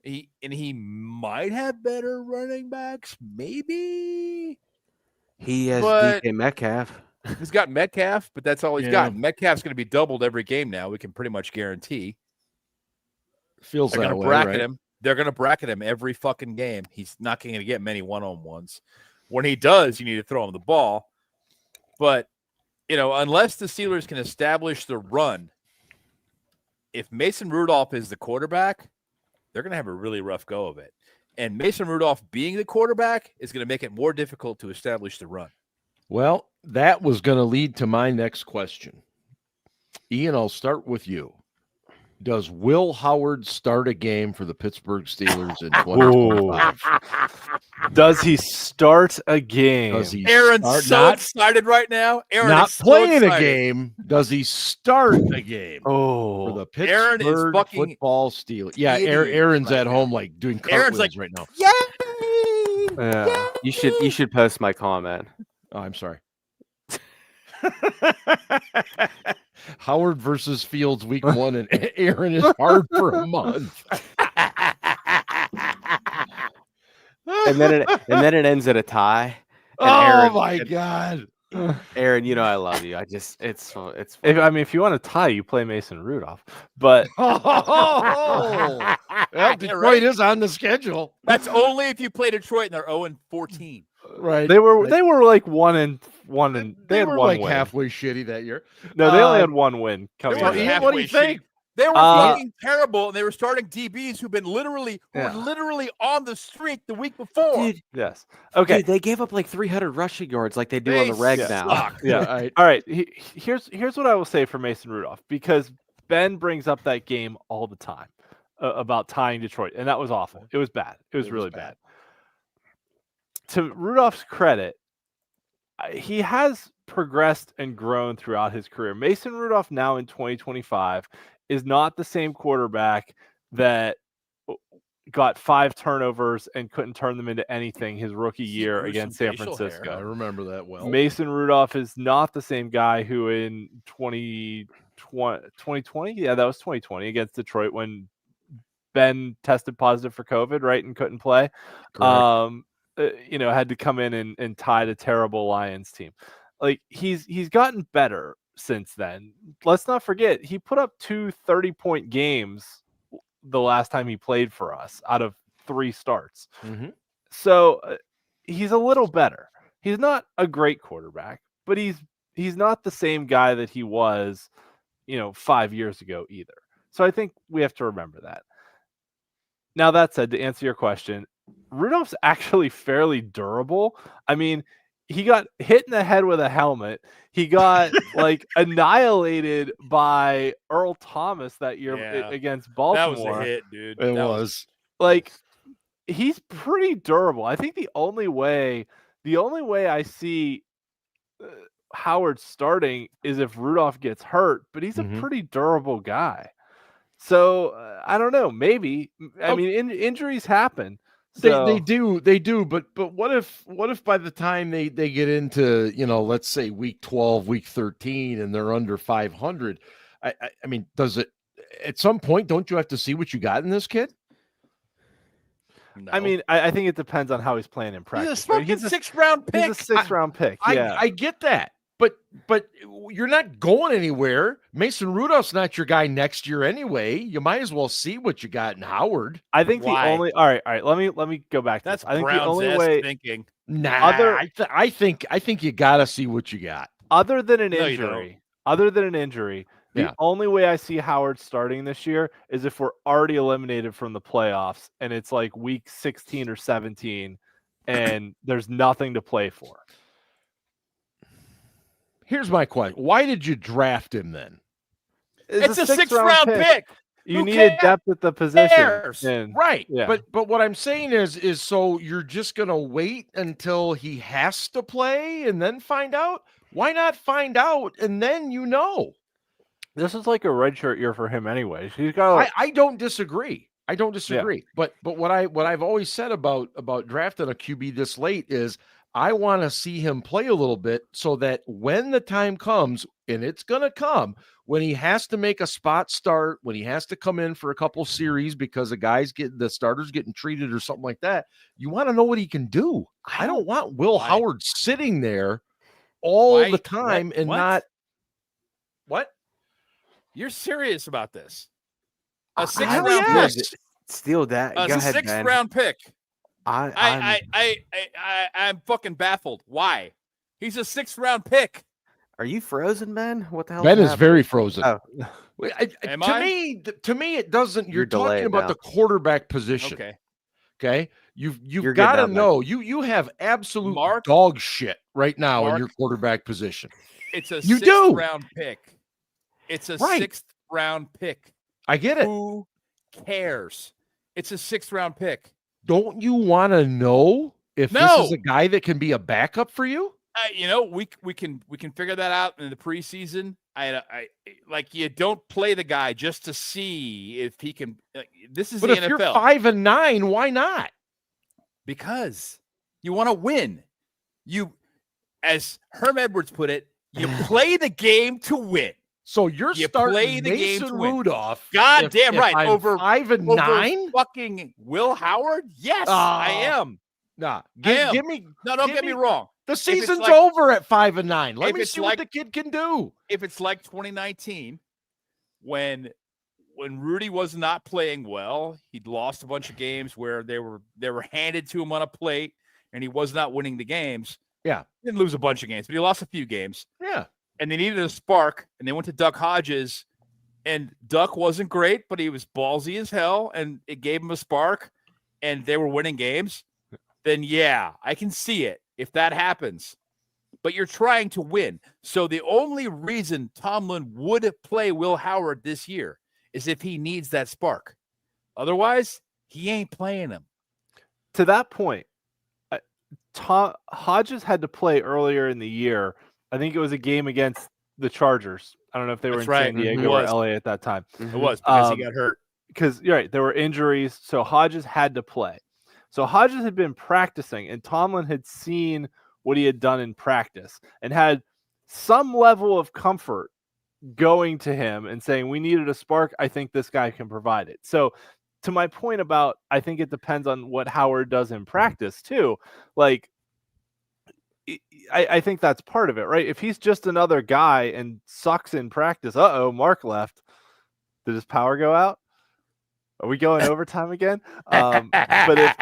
He might have better running backs, maybe. He has DK Metcalf. He's got Metcalf, but that's all he's got. Metcalf's going to be doubled every game now. We can pretty much guarantee. Feels They're that going to way, bracket right? him. They're going to bracket him every fucking game. He's not going to get many one-on-ones. When he does, you need to throw him the ball. But, unless the Steelers can establish the run, if Mason Rudolph is the quarterback, they're going to have a really rough go of it. And Mason Rudolph being the quarterback is going to make it more difficult to establish the run. Well, that was going to lead to my next question. Ian, I'll start with you. Does Will Howard start a game for the Pittsburgh Steelers in 2025? Does he start a game? Aaron's so excited right now. Aaron not playing a game. Does he start a game for the Pittsburgh football Steelers? Yeah, Aaron's at home like doing cartwheels right now. Yay! Yeah. You should post my comment. Oh, I'm sorry. Howard versus Fields week 1 and Aaron is hard for a month. and then it ends at a tie. And my God. Aaron, I love you. It's fun. If you want to tie, you play Mason Rudolph. But Detroit is on the schedule. That's only if you play Detroit and they're 0-14. Right. They were like 1-1 and they had were one like win. Halfway shitty that year. No, they only had one win coming What do you think? They were fucking terrible, and they were starting DBs who've been literally on the streak the week before. Dude, yes. Okay. Dude, they gave up like 300 rushing yards like they do on the reg now. Suck. Yeah. All right. Here's what I will say for Mason Rudolph, because Ben brings up that game all the time about tying Detroit, and that was awful. It was bad. It was really bad. to Rudolph's credit, he has progressed and grown throughout his career. Mason Rudolph now in 2025 is not the same quarterback that got 5 turnovers and couldn't turn them into anything his rookie year against San Francisco. I remember that well. Mason Rudolph is not the same guy who in 2020, yeah, that was 2020 against Detroit when Ben tested positive for COVID, right, and couldn't play. Had to come in and tie the terrible Lions team. Like he's gotten better since then. Let's not forget he put up 2 30-point games the last time he played for us out of 3 starts. Mm-hmm. So he's a little better. He's not a great quarterback, but he's not the same guy that he was, 5 years ago either. So I think we have to remember that. Now, that said, to answer your question, Rudolph's actually fairly durable. I mean, he got hit in the head with a helmet. He got annihilated by Earl Thomas that year against Baltimore. That was a hit, dude. It was. He's pretty durable. I think the only way I see Howard starting is if Rudolph gets hurt, but he's a pretty durable guy. So I don't know. Maybe. I mean, injuries happen. So. They do. But what if by the time they get into let's say week 12, week 13, and they're under 500? I mean, does it at some point? Don't you have to see what you got in this kid? No. I mean, I think it depends on how he's playing in practice. He's a 6th-round pick. He's a 6th-round pick. Yeah, I get that. But you're not going anywhere. Mason Rudolph's not your guy next year anyway. You might as well see what you got in Howard. I think all right. Let me go back to that's this. I think Brown's the only way thinking. Nah, I think you got to see what you got. Other than an injury, the only way I see Howard starting this year is if we're already eliminated from the playoffs and it's like week 16 or 17 and there's nothing to play for. Here's my question. Why did you draft him then? It's a 6th-round pick. You needed depth at the position. Right. Yeah. But what I'm saying is so you're just going to wait until he has to play and then find out? Why not find out and then This is like a redshirt year for him anyway. He's got I don't disagree. Yeah. But what I've always said about drafting a QB this late is I want to see him play a little bit so that when the time comes, and it's going to come, when he has to make a spot start, when he has to come in for a couple series because the starter's getting treated or something like that, you want to know what he can do. I don't want Will Howard sitting there all the time and not. What? You're serious about this? A 6th-round pick. Steal that. Go ahead, 6th-round pick. I'm fucking baffled. Why? He's a 6th-round pick. Are you frozen, Ben? What the hell? Ben is very frozen. Oh. To me, it doesn't. You're talking about the quarterback position. Okay. You've got to know. You have absolute dog shit right now in your quarterback position. It's a 6th-round pick. It's a 6th-round pick. I get it. Who cares? It's a 6th-round pick. Don't you want to know if this is a guy that can be a backup for you? We can figure that out in the preseason. You don't play the guy just to see if he can. This is the NFL. But if you're 5-9, why not? Because you want to win. You, as Herm Edwards put it, you play the game to win. So you're starting Mason Rudolph. God damn right. Over 5-9? Fucking Will Howard? Yes, I am. Nah. Give me. No, don't get me wrong. The season's over at 5-9. Let me see what the kid can do. If it's like 2019, when Rudy was not playing well, he'd lost a bunch of games where they were handed to him on a plate, and he was not winning the games. Yeah. He didn't lose a bunch of games, but he lost a few games. Yeah. And they needed a spark, and they went to Duck Hodges, and Duck wasn't great, but he was ballsy as hell, and it gave him a spark, and they were winning games. Then, yeah, I can see it if that happens. But you're trying to win. So the only reason Tomlin would play Will Howard this year is if he needs that spark. Otherwise, he ain't playing him. To that point, Hodges had to play earlier in the year. I think it was a game against the Chargers. I don't know if they were in San Diego or LA at that time. It was because he got hurt. Because you're right, there were injuries, so Hodges had to play. So Hodges had been practicing, and Tomlin had seen what he had done in practice and had some level of comfort going to him and saying, we needed a spark. I think this guy can provide it. So to my point about, I think it depends on what Howard does in practice too. Like, I think that's part of it, right? If he's just another guy and sucks in practice, Mark left. Did his power go out? Are we going overtime again? But if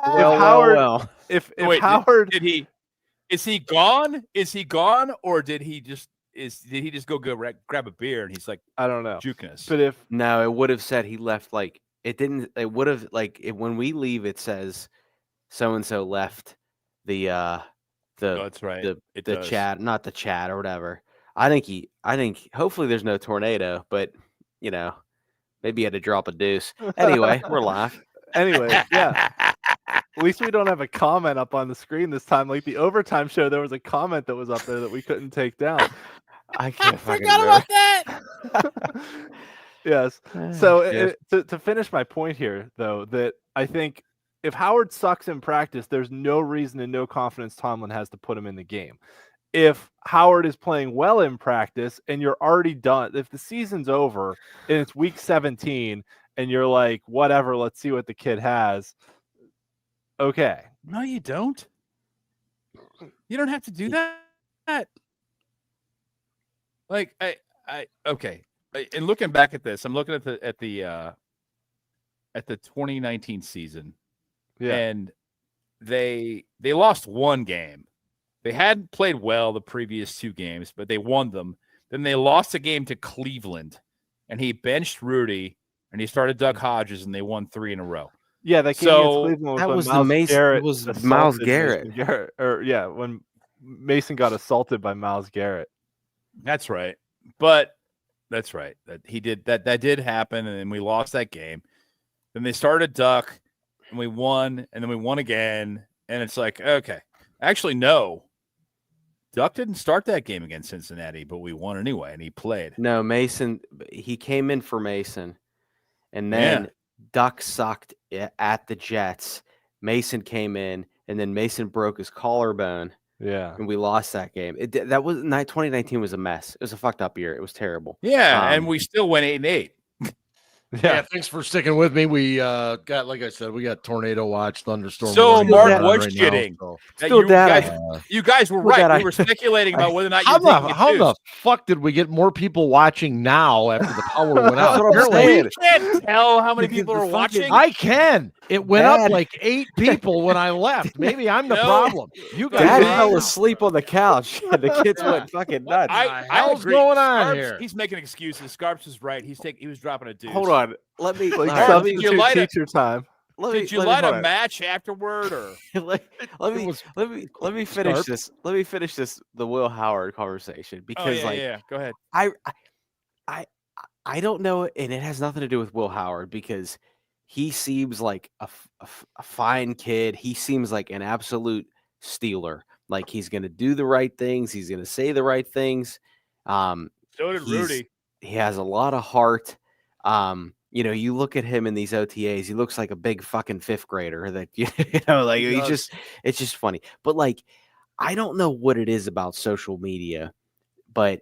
Howard, if Howard, is he gone? Is he gone, or did he just go grab a beer and he's like, I don't know, juking us? But if no, it would have said he left. Like it didn't. It would have when we leave, it says so and so left the that's right. The chat, not the chat or whatever. I think hopefully there's no tornado, but maybe he had to drop a deuce. Anyway, we're live. Anyway, yeah. At least we don't have a comment up on the screen this time. Like the overtime show, there was a comment that was up there that we couldn't take down. I forgot about that. Yes. So to finish my point here, though, that I think if Howard sucks in practice, there's no reason and no confidence Tomlin has to put him in the game. If Howard is playing well in practice and you're already done, if the season's over and it's week 17 and you're like, whatever, let's see what the kid has. Okay. No, you don't. You don't have to do that. Like okay. And looking back at this, I'm looking at the 2019 season. Yeah. And they lost one game. They hadn't played well the previous two games, but they won them. Then they lost a game to Cleveland, and he benched Rudy, and he started Doug Hodges, and they won 3 in a row. Yeah, that game against Cleveland that was Myles Mason. Garrett It was Myles Garrett. When Mason got assaulted by Myles Garrett. That's right. But that's right. That did happen, and then we lost that game. Then they started Duck, and we won, and then we won again, and it's like, okay. Actually, no. Duck didn't start that game against Cincinnati, but we won anyway, and he played. No, Mason, he came in for Mason, and then Duck sucked at the Jets. Mason came in, and then Mason broke his collarbone. Yeah, and we lost that game. 2019 was a mess. It was a fucked up year. It was terrible. Yeah, and we still went 8-8. Yeah, thanks for sticking with me. We got, like I said, we got tornado watch, thunderstorm. So Mark was kidding. You guys were right. We were speculating about whether or not how the fuck did we get more people watching now after the power went out? You can't tell how many people are watching. I can. It went up like 8 people when I left. Maybe I'm the problem. You guys Dad fell asleep on the couch. The kids went fucking nuts. What's going on here? He's making excuses. Scarps is right. He was dropping a deuce. Hold on. Let me teacher time. Did you light a match afterward, or let me finish this. Let me finish this. The Will Howard conversation because go ahead. I don't know, and it has nothing to do with Will Howard because he seems like a fine kid. He seems like an absolute Steeler. Like he's going to do the right things. He's going to say the right things. So did Rudy. He has a lot of heart. You look at him in these OTAs, he looks like a big fucking 5th grader that, it's just funny. But like, I don't know what it is about social media, but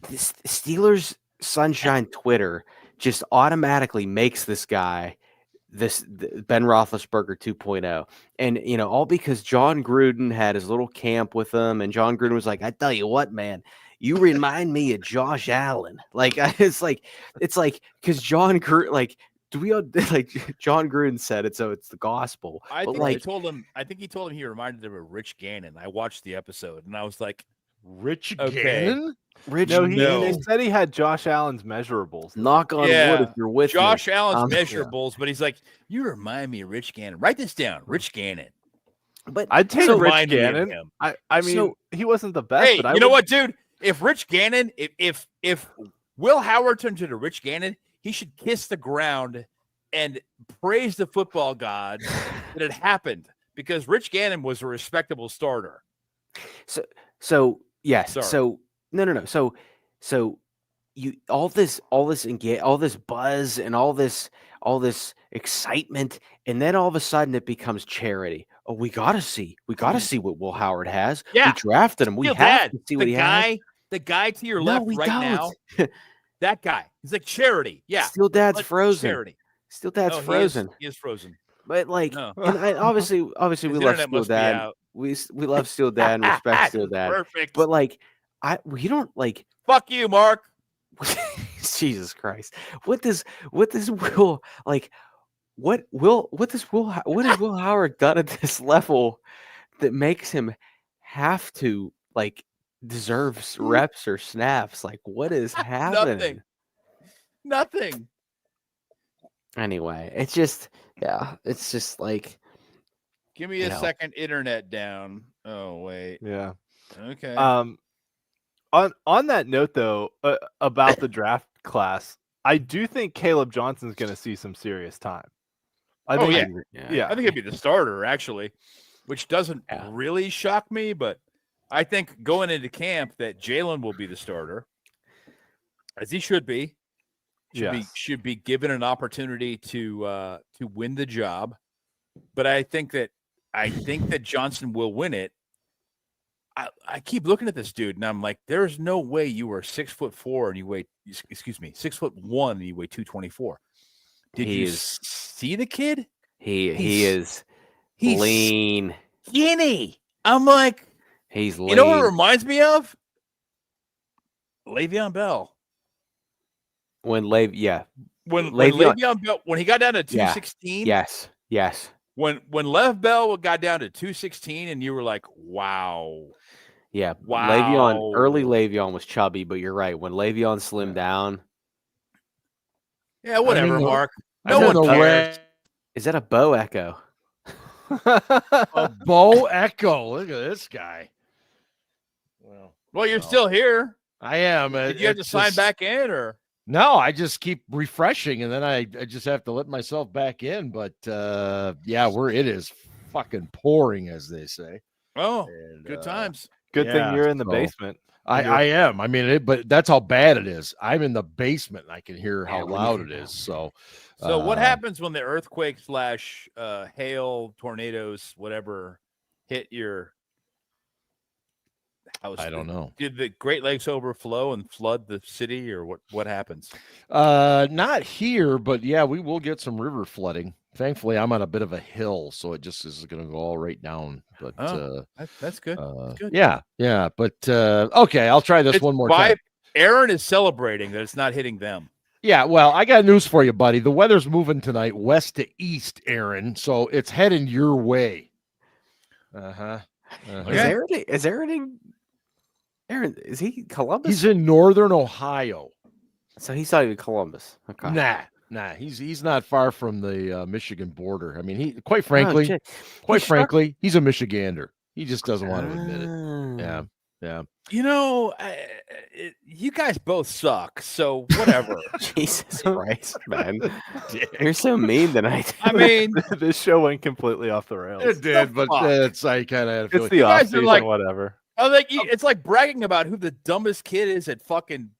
this Steelers Sunshine Twitter just automatically makes this guy Ben Roethlisberger 2.0. And, all because John Gruden had his little camp with him. And John Gruden was like, I tell you what, man, you remind me of Josh Allen. Like, it's like, because John Gruden, John Gruden said it, so it's the gospel. I think he told him he reminded him of Rich Gannon. I watched the episode and I was like, Rich Gannon? They said he had Josh Allen's measurables. Knock on wood if you're with Josh Allen's measurables, but he's like, you remind me of Rich Gannon. Write this down, Rich Gannon. But I'd take Rich Gannon. I mean, he wasn't the best. Hey, but you know what, dude? If Rich Gannon, if Will Howard turns into Rich Gannon, he should kiss the ground and praise the football gods that it happened, because Rich Gannon was a respectable starter. So yes. Sorry. So no. So you all this buzz and all this excitement, and then all of a sudden it becomes charity. Oh, we gotta see what Will Howard has. Yeah. We drafted him. We have to see what he has. The guy to your left right now. That guy. He's like charity. Yeah. Steel Dad's frozen. Charity. Steel Dad's frozen. He is frozen. But like, No. and obviously we love Steel Dad. We love Steel Dad and respect Steel Dad. Perfect. But like, we don't like. Fuck you, Mark. Jesus Christ! What does Will like? What has Will Howard done at this level that makes him have to like deserve reps or snaps? Like, what is happening? Nothing. Anyway, it's just like. Give me a second. Internet down. Oh wait. Yeah. Okay. On that note, though, about the draft class, I do think Caleb Johnson's going to see some serious time. I think he'd be the starter, actually, which doesn't really shock me. But I think going into camp that Jalen will be the starter, as he should be. Should be given an opportunity to win the job. But I think that Johnson will win it. I keep looking at this dude, and I'm like, there's no way you are 6'4" and you weigh, 6'1" and you weigh 224. Did you see the kid? He is lean, skinny. I'm like, he's lean. You know what it reminds me of? Le'Veon Bell. When Le'Veon Bell, when he got down to 216. Yes. When Lev Bell got down to 216, and you were like, wow. Yeah. Wow. Early Le'Veon was chubby, but you're right. When Le'Veon slimmed down. Yeah, whatever, Mark. No one cares. Is that a Bo echo? A Bo echo. Look at this guy. Well, you're still here. I am. Did you have to sign back in, or? No, I just keep refreshing, and then I just have to let myself back in. But it is fucking pouring, as they say. Oh, good times. Good thing you're in the basement. I am. I mean, but that's how bad it is. I'm in the basement, and I can hear how loud it is. So what happens when the earthquake / hail, tornadoes, whatever, hit your house? I don't know. Did the Great Lakes overflow and flood the city, or what happens? Not here, but yeah, we will get some river flooding. Thankfully, I'm on a bit of a hill, so it just is going to go all right down. But that's good. That's good. Yeah. But okay, I'll try this one more time. Aaron is celebrating that it's not hitting them. Yeah, well, I got news for you, buddy. The weather's moving tonight west to east, Aaron, so it's heading your way. Is Aaron? Aaron, is he Columbus? He's in northern Ohio. So he's not even Columbus. Okay. Nah. He's not far from the Michigan border. I mean, quite frankly, he's a Michigander. He just doesn't want to admit it. Yeah. You know, you guys both suck. So whatever. Jesus Christ, man, you're so mean tonight. I mean, this show went completely off the rails. It did, but it's I kind of. It's the off season, like, whatever. It's like bragging about who the dumbest kid is at fucking.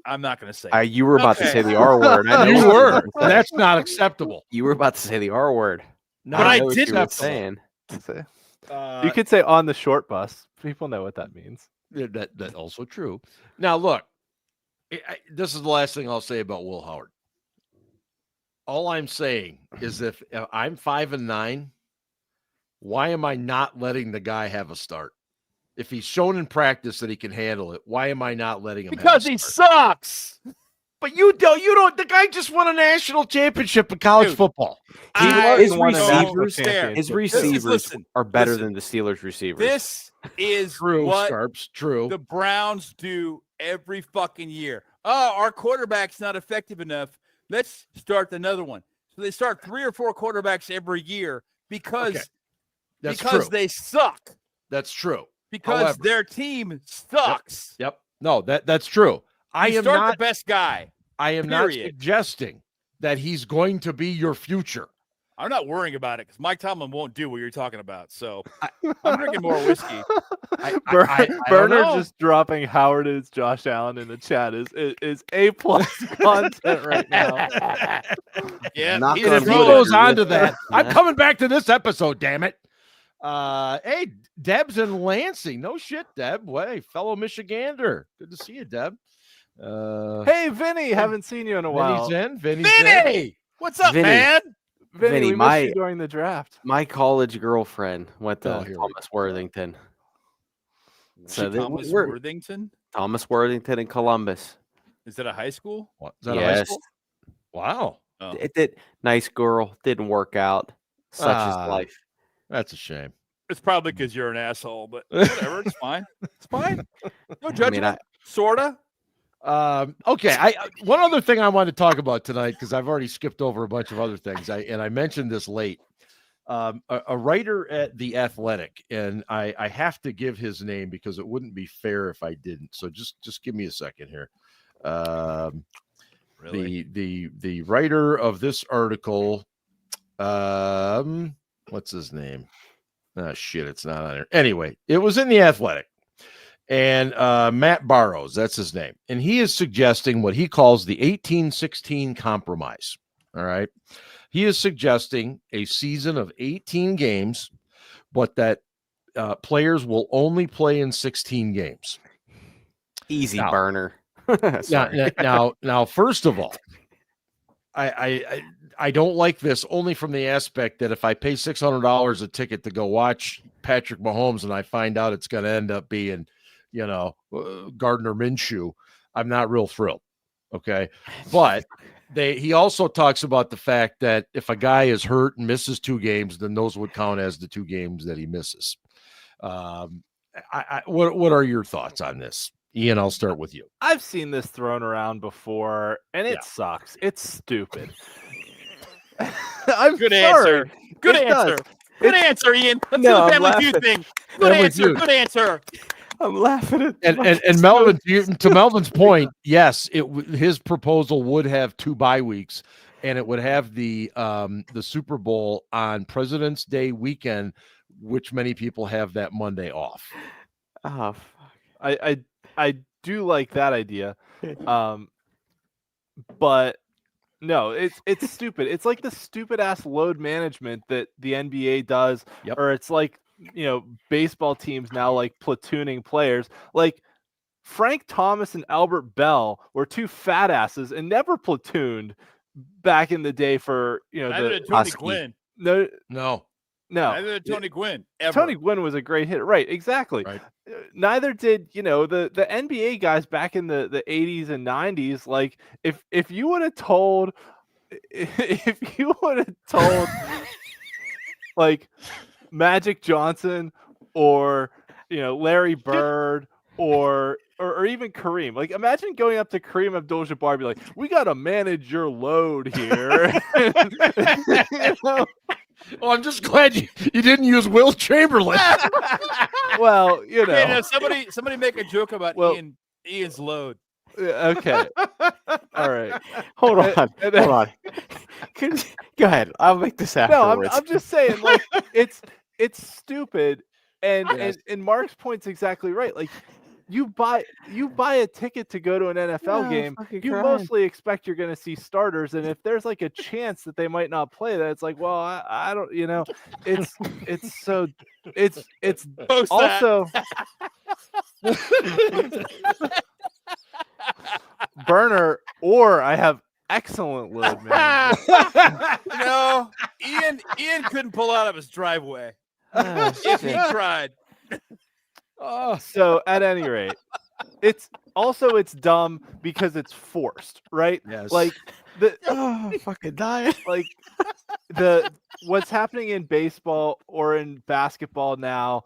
I'm not going to say. You were about to say the R word. You were. That's not acceptable. You were about to say the R word. No, but I didn't. Saying. You could say on the short bus. People know what that means. That's also true. Now, look, this is the last thing I'll say about Will Howard. All I'm saying is if I'm 5-9, why am I not letting the guy have a start? If he's shown in practice that he can handle it, why am I not letting him? Because he sucks. But you don't. The guy just won a national championship in college football. His receivers are better than the Steelers' receivers. This is true, what Scarps. True. The Browns do every fucking year. Oh, our quarterback's not effective enough. Let's start another one. So they start 3 or 4 quarterbacks every year because they suck. That's true. Because their team sucks. Yep. No, that's true. You start the best guy. I am not suggesting that he's going to be your future. I'm not worrying about it because Mike Tomlin won't do what you're talking about. So I'm drinking more whiskey. Burner just dropping Howard is Josh Allen in the chat is A+ content right now. Yeah, and if he goes on to that, I'm coming back to this episode. Damn it! Hey, Deb's in Lansing. No shit, Deb. Hey, fellow Michigander. Good to see you, Deb. Hey, Vinny, haven't seen you in a while. Vinny, what's up, Vinny. man? Vinny, we missed you during the draft. My college girlfriend went to Thomas Worthington. So Thomas Worthington? Thomas Worthington in Columbus. Is that a high school? What, is that a high school? Wow. Oh. It did. Nice girl. Didn't work out. Such is life. That's a shame. It's probably because you're an asshole, but whatever. It's fine. It's fine. No judgment. Sorta. Okay. One other thing I wanted to talk about tonight, because I've already skipped over a bunch of other things. I mentioned this late. A writer at The Athletic, and I have to give his name because it wouldn't be fair if I didn't. So just give me a second here. Really? The writer of this article, what's his name? Oh shit, it's not on there. Anyway, it was in The Athletic. And Matt Barrows, that's his name. And he is suggesting what he calls the 18-16 compromise. All right. He is suggesting a season of 18 games, but that players will only play in 16 games. Easy burner. Now, first of all, I don't like this only from the aspect that if I pay $600 a ticket to go watch Patrick Mahomes and I find out it's going to end up being, Gardner Minshew, I'm not real thrilled. Okay. But he also talks about the fact that if a guy is hurt and misses 2 games, then those would count as the 2 games that he misses. What are your thoughts on this? Ian, I'll start with you. I've seen this thrown around before, and it sucks. It's stupid. Good answer. Good answer. Good answer, Ian. Let's do the Family Feud thing. Good answer. Good answer. I'm laughing at and Melvin, to Melvin's point, yes, his proposal would have 2 bye weeks, and it would have the Super Bowl on President's Day weekend, which many people have that Monday off. Oh, fuck. I do like that idea, but no, it's stupid. It's like the stupid ass load management that the NBA does, or it's like baseball teams now like platooning players. Like Frank Thomas and Albert Bell were 2 fat asses and never platooned back in the day for neither did Tony Gwynn. No. Neither did Tony Gwynn. Ever. Tony Gwynn was a great hitter, right? Exactly. Right. Neither did the NBA guys back in the 80s and 90s. Like if you would have told like Magic Johnson or Larry Bird or even Kareem. Like imagine going up to Kareem Abdul-Jabbar and be like, "We got to manage your load here." Well, I'm just glad you didn't use Will Chamberlain. Well, somebody make a joke about Ian's load. Okay. All right. Hold on. Go ahead. I'll make this afterwards. No, I'm just saying, like, it's stupid, and Mark's point's exactly right. Like, you buy a ticket to go to an NFL game, you mostly expect you're going to see starters, and if there's like a chance that they might not play, that it's like, well, I don't, it's also burner, or I have excellent load management. Ian couldn't pull out of his driveway if he tried. So at any rate, it's dumb because it's forced, right? Yes. Like fucking dying. Like what's happening in baseball or in basketball now,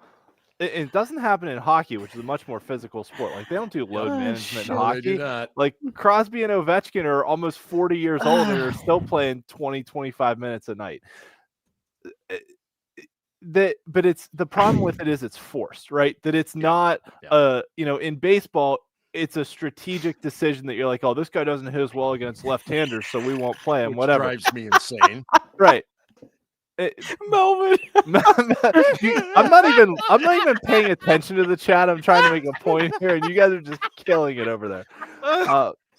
it doesn't happen in hockey, which is a much more physical sport. Like they don't do load management in hockey. They do not. Like Crosby and Ovechkin are almost 40 years old and are still playing 20-25 minutes a night. But it's the problem with it is it's forced, right? That it's not in baseball it's a strategic decision that you're like, oh, this guy doesn't hit as well against left-handers, so we won't play him. Which whatever drives me insane. Right. Melvin. I'm not even paying attention to the chat. I'm trying to make a point here, and you guys are just killing it over there.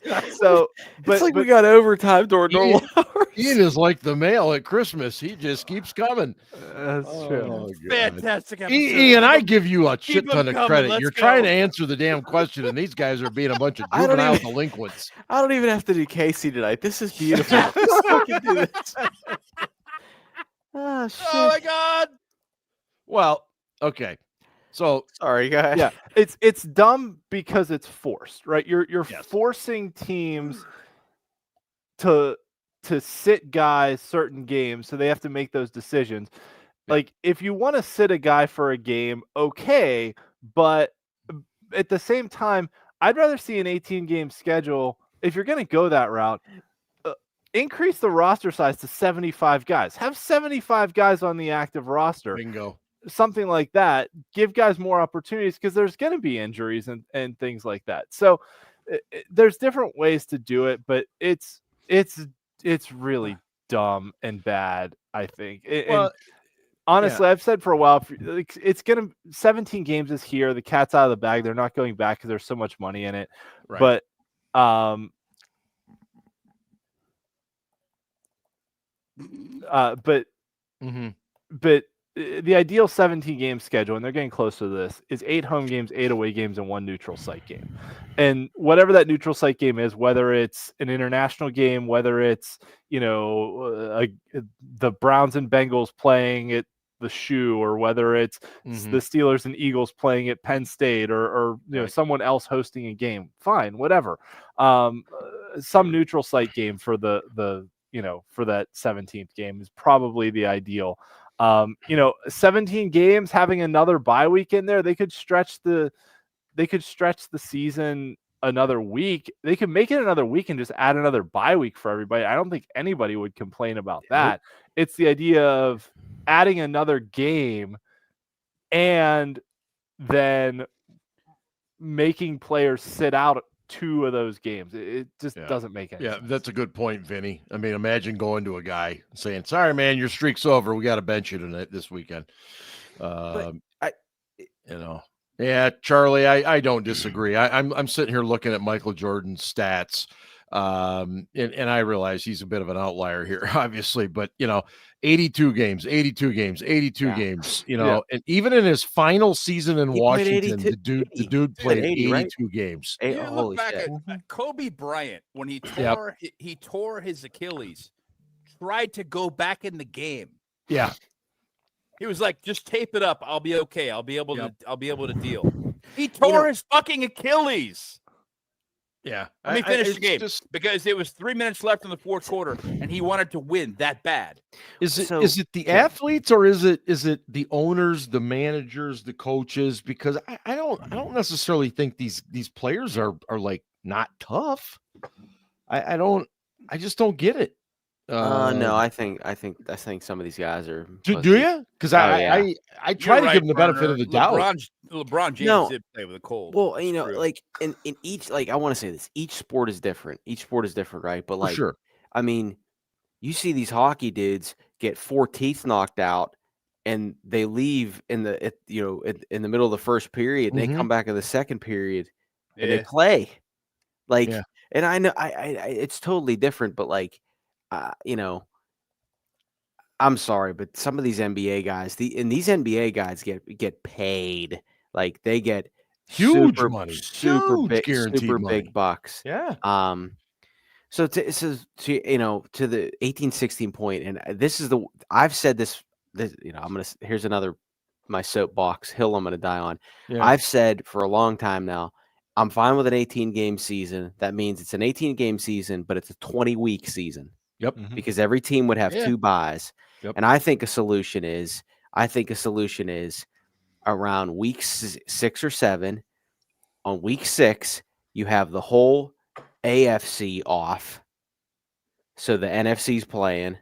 It's like we got overtime during normal hours. Ian is like the mail at Christmas. He just keeps coming. That's true. Fantastic episode. Ian, I give you a shit ton of coming. credit. Let's You're go. trying to answer the damn question, and these guys are being a bunch of I don't juvenile even- delinquents. I don't even have to do Casey tonight. This is beautiful. Let's fucking do this. Oh, shit. Oh my God. Well, okay. So Sorry, guys. Yeah, it's dumb because it's forced, right? You're Yes. forcing teams to sit guys certain games, so they have to make those decisions. Yeah. Like, if you want to sit a guy for a game, okay, but at the same time, I'd rather see an 18-game schedule. If you're going to go that route, increase the roster size to 75 guys. Have 75 guys on the active roster. bingo. Something like that. Give guys more opportunities because there's going to be injuries and things like that. So there's different ways to do it, but it's really dumb and bad, I think. Well, and honestly, I've said for a while, it's going to 17 games is here. The cat's out of the bag. They're not going back because there's so much money in it. Right. But Mhm. the ideal 17 game schedule, and they're getting close to this, is 8 home games, 8 away games, and 1 neutral site game. And whatever that neutral site game is, whether it's an international game, whether it's the Browns and Bengals playing at the Shoe, or whether it's the Steelers and Eagles playing at Penn State, or someone else hosting a game, fine, whatever. Some neutral site game for the for that 17th game is probably the ideal. 17 games, having another bye week in there, they could stretch the season another week. They could make it another week and just add another bye week for everybody. I don't think anybody would complain about that. It's the idea of adding another game and then making players sit out 2 of those games. It just doesn't make any sense. Yeah, that's a good point, Vinny. I mean, imagine going to a guy and saying, "Sorry, man, your streak's over. We got to bench you tonight this weekend." Yeah, Charlie, I don't disagree. I'm sitting here looking at Michael Jordan's stats, and I realize he's a bit of an outlier here, obviously, but 82 games, and even in his final season in Washington, the dude played 82 right? games. You Holy look back shit. at Kobe Bryant when he tore his Achilles, tried to go back in the game. Yeah. He was like, "Just tape it up. I'll be okay. I'll be able to deal." He tore his fucking Achilles. Yeah. Let me finish the game because it was 3 minutes left in the fourth quarter, and he wanted to win that bad. Is it the athletes, or is it the owners, the managers, the coaches? Because I don't necessarily think these players are like not tough. I just don't get it. No, I think some of these guys are. Do you? Because I try to give them the benefit of the doubt. LeBron James did play with a cold. Well, like in each, like, I want to say this, each sport is different. Right? But like, sure. I mean, you see these hockey dudes get 4 teeth knocked out, and they leave in the in the middle of the first period, and they come back in the second period, and they play. Like, and I know I it's totally different, but like. I'm sorry, but some of these NBA guys, these NBA guys get paid. Like, they get huge money, super guaranteed money. big bucks. Yeah. So to the 18-16 point, and this is I've said this. Here's another my soapbox hill I'm gonna die on. Yeah. I've said for a long time now, I'm fine with an 18-game season. That means it's an 18-game season, but it's a 20-week season. Yep. Because every team would have 2 buys. Yep. And I think a solution is around week 6 or 7. On week 6, you have the whole AFC off. So the NFC's playing.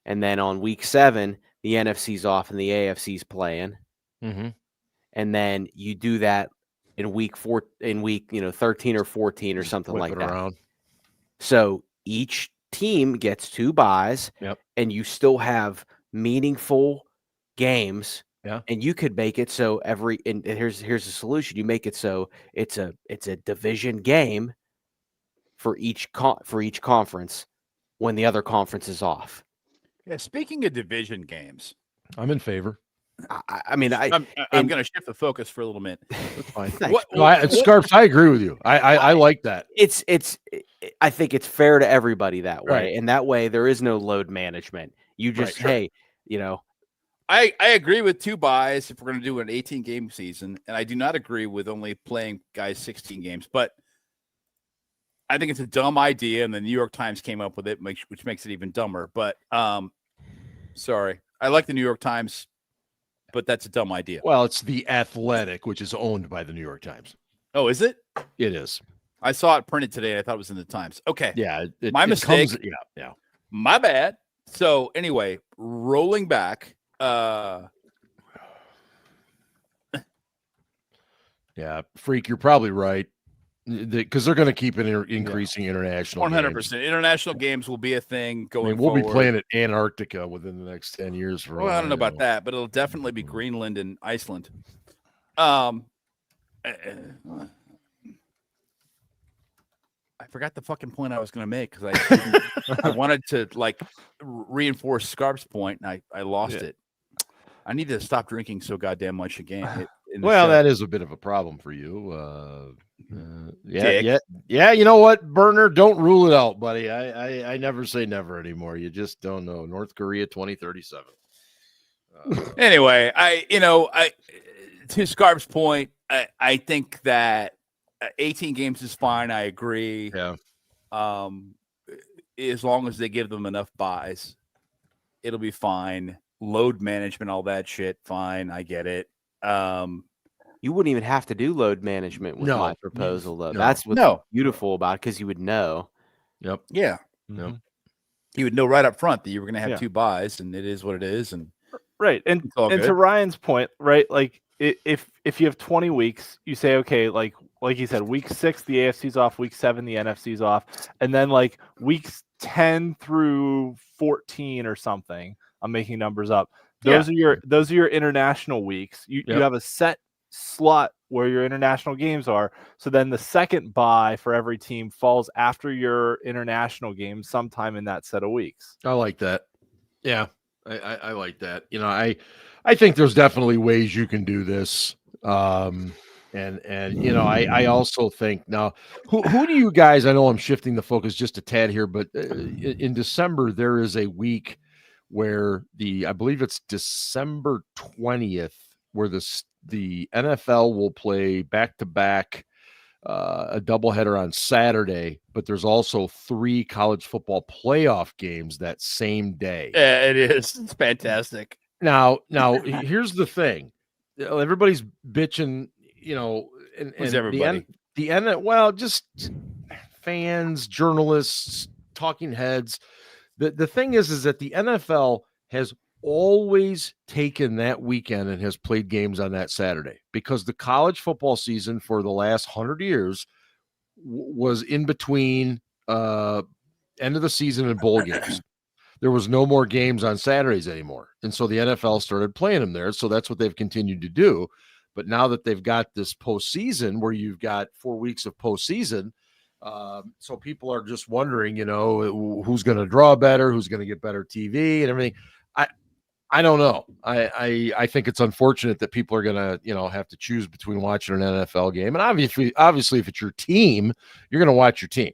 And then on week 7, the NFC's off and the AFC's playing. Mm-hmm. And then you do that in week 13 or 14 or something like that. Around. So each team gets 2 buys, and you still have meaningful games. Yeah. And you could make it so and here's the solution. You make it so it's a division game for each conference when the other conference is off. Yeah, speaking of division games, I'm in favor. I'm going to shift the focus for a little minute. That's fine. Scarps, I agree with you. I like that. I think it's fair to everybody that way, Right. and that way there is no load management. You just I agree with 2 buys if we're going to do an 18-game season, and I do not agree with only playing guys 16 games. But I think it's a dumb idea, and the New York Times came up with it, which makes it even dumber. But sorry, I like the New York Times, but that's a dumb idea. Well, it's The Athletic, which is owned by the New York Times. Oh, is it? It is. I saw it printed today. I thought it was in the Times. Okay. Yeah. My mistake. Yeah. My bad. So anyway, rolling back. Yeah, Freak, you're probably right. Because they're going to keep increasing international 100%. games. International games will be a thing going we'll forward. be playing at Antarctica within the next 10 years. Well, I don't know about that, but it'll definitely be Greenland and Iceland. I forgot the fucking point I was going to make because I wanted to reinforce Scarp's point, and I lost it. I need to stop drinking so goddamn much again. Well, that is a bit of a problem for you. Yeah. You know what, Burner? Don't rule it out, buddy. I never say never anymore. You just don't know. North Korea 2037. Anyway, to Scarp's point, I think that 18 games is fine. I agree. Yeah. As long as they give them enough buys, it'll be fine. Load management, all that shit, fine. I get it. You wouldn't even have to do load management with my proposal, though. No. That's what's beautiful about it, because you would know. Yep. Yeah. Mm-hmm. Yep. You would know right up front that you were going to have 2 buys, and it is what it is. And right. And to Ryan's point, right? Like if you have 20 weeks, you say, okay, like you said, week 6 the AFC's off, week 7 the NFC's off, and then like weeks 10 through 14 or something. I'm making numbers up. Those are your international weeks. You have a set slot where your international games are. So then the second bye for every team falls after your international games sometime in that set of weeks. I like that. Yeah, I like that. I think there's definitely ways you can do this. And I also think now, who do you guys? I know I'm shifting the focus just a tad here, but in December there is a week where I believe it's December 20th, where the NFL will play back-to-back a doubleheader on Saturday, but there's also 3 college football playoff games that same day. Yeah, it is. It's fantastic. Now, here's the thing. Everybody's bitching, and everybody? Just fans, journalists, talking heads. The thing is that the NFL has always taken that weekend and has played games on that Saturday, because the college football season for the last 100 years was in between end of the season and bowl games. There was no more games on Saturdays anymore. And so the NFL started playing them there. So that's what they've continued to do. But now that they've got this postseason where you've got 4 weeks of postseason, so people are just wondering, who's going to draw better, who's going to get better TV and everything. I don't know. I think it's unfortunate that people are going to, have to choose between watching an NFL game. And obviously, if it's your team, you're going to watch your team.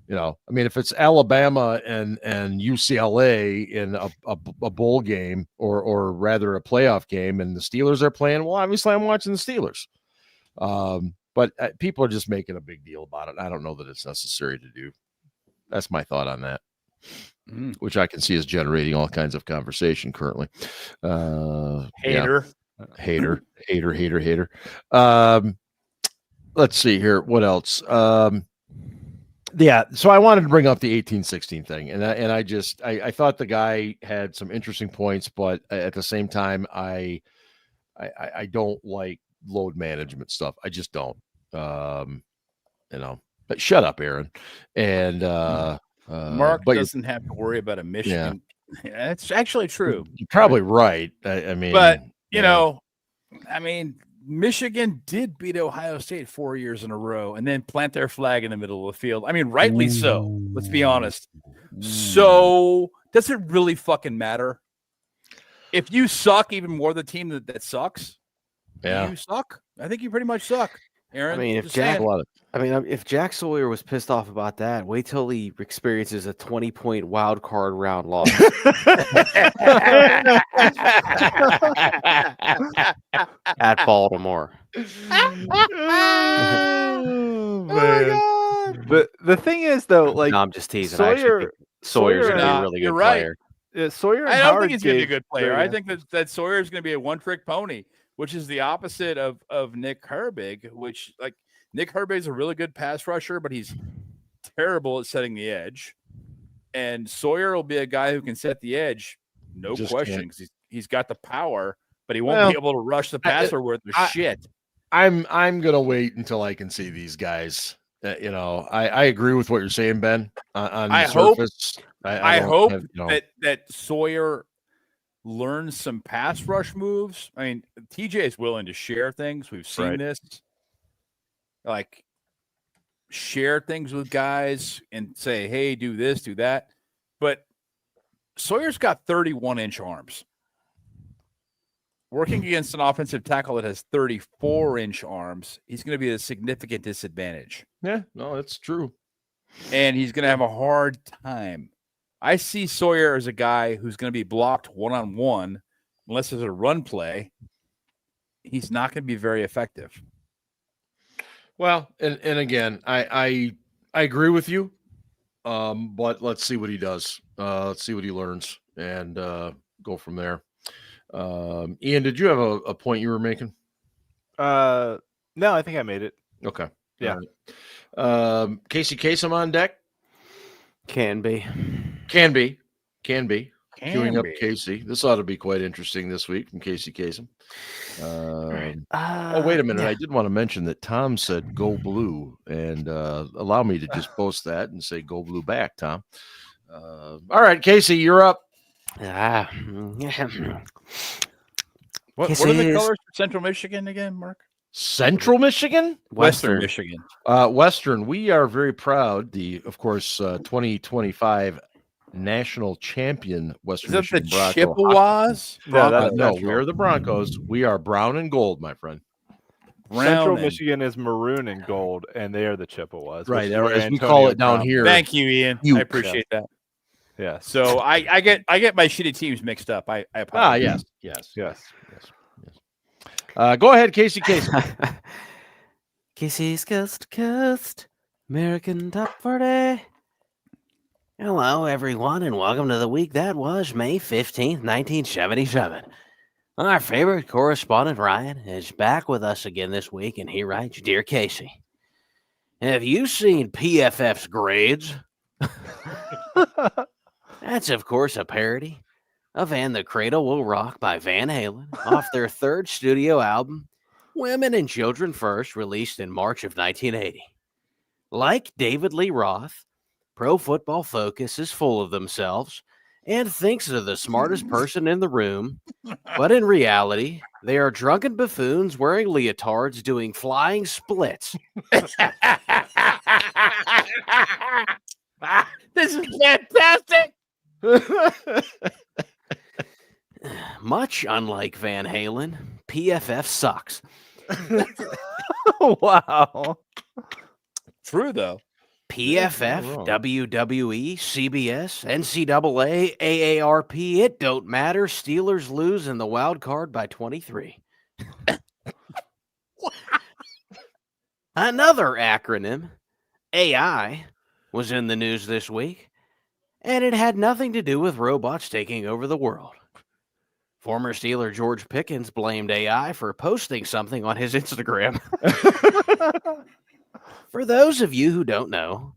If it's Alabama and UCLA in a bowl game or rather a playoff game, and the Steelers are playing, well, obviously I'm watching the Steelers. But people are just making a big deal about it. I don't know that it's necessary to do. That's my thought on that, which I can see is generating all kinds of conversation currently. Hater. Let's see here. What else? So I wanted to bring up the 18-16 thing, and I thought the guy had some interesting points, but at the same time, I don't like load management stuff. I just don't. But shut up, Aaron. And Mark doesn't have to worry about a Michigan. Yeah, that's actually true. You're probably right. I mean, but Michigan did beat Ohio State 4 years in a row and then plant their flag in the middle of the field. I mean, rightly so. Let's be honest. So does it really fucking matter? If you suck even more the team that sucks, you suck. I think you pretty much suck, Aaron. I mean, if Jack Sawyer was pissed off about that, wait till he experiences a 20-point wild card round loss. At Baltimore. Oh my God. The thing is, though, like, no, I'm just teasing. Sawyer's going to be a really good player. Yeah, Sawyer. I don't think he's going to be a good player. I think that Sawyer's going to be a one-trick pony, which is the opposite of Nick Herbig, which, like, Nick Herbig's a really good pass rusher, but he's terrible at setting the edge. And Sawyer will be a guy who can set the edge, no question, because he's got the power, but he won't be able to rush the passer worth of shit. I'm going to wait until I can see these guys. I agree with what you're saying, Ben. On the surface, I hope that Sawyer learns some pass rush moves. I mean, TJ is willing to share things. We've seen this. Like, share things with guys and say, hey, do this, do that. But Sawyer's got 31-inch arms. Working against an offensive tackle that has 34-inch arms, he's going to be at a significant disadvantage. Yeah, no, that's true. And he's going to have a hard time. I see Sawyer as a guy who's going to be blocked one-on-one unless there's a run play. He's not going to be very effective. Well, and again, I agree with you, but let's see what he does. Let's see what he learns and go from there. Ian, did you have a point you were making? No, I think I made it. Okay. Yeah. Right. Casey Kasem on deck? Can be. Queuing up Casey. This ought to be quite interesting this week from Casey Kasem. Wait a minute. Yeah. I did want to mention that Tom said go blue, and allow me to just post that and say go blue back, Tom. All right, Casey, you're up. What are the colors for Central Michigan again, Mark? Central Michigan? Western Michigan. Western. We are very proud. Of course, 2025 national champion Western Michigan Broncos. Is that the Chippewas? No, we are the Broncos. We are brown and gold, my friend. Central Michigan is maroon and gold, and they are the Chippewas. Right, as we call it down here. Thank you, Ian. I appreciate that. Yeah. So I get my shitty teams mixed up. I apologize. Yes. Go ahead, Casey. Casey's Coast to Coast, American Top 40. Hello, everyone, and welcome to the week that was May 15th, 1977. Our favorite correspondent, Ryan, is back with us again this week, and he writes, Dear Casey, have you seen PFF's grades? That's, of course, a parody of And the Cradle Will Rock by Van Halen off their third studio album, Women and Children First, released in March of 1980. Like David Lee Roth, Pro Football Focus is full of themselves and thinks they're the smartest person in the room, but in reality, they are drunken buffoons wearing leotards doing flying splits. This is fantastic. Much unlike Van Halen, PFF sucks. Wow. True, though. PFF, WWE, CBS, NCAA, AARP, it don't matter. Steelers lose in the wild card by 23. Another acronym, AI, was in the news this week, and it had nothing to do with robots taking over the world. Former Steeler George Pickens blamed AI for posting something on his Instagram. For those of you who don't know,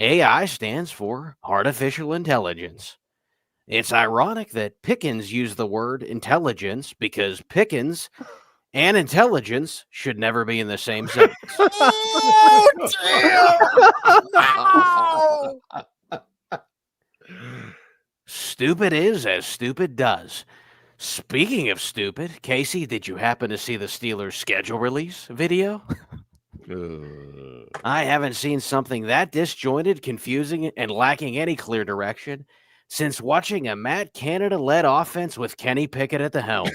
AI stands for artificial intelligence. It's ironic that Pickens used the word intelligence because Pickens and intelligence should never be in the same sentence. Oh, damn! Stupid is as stupid does. Speaking of stupid, Casey, did you happen to see the Steelers' schedule release video? I haven't seen something that disjointed, confusing, and lacking any clear direction since watching a Matt Canada-led offense with Kenny Pickett at the helm.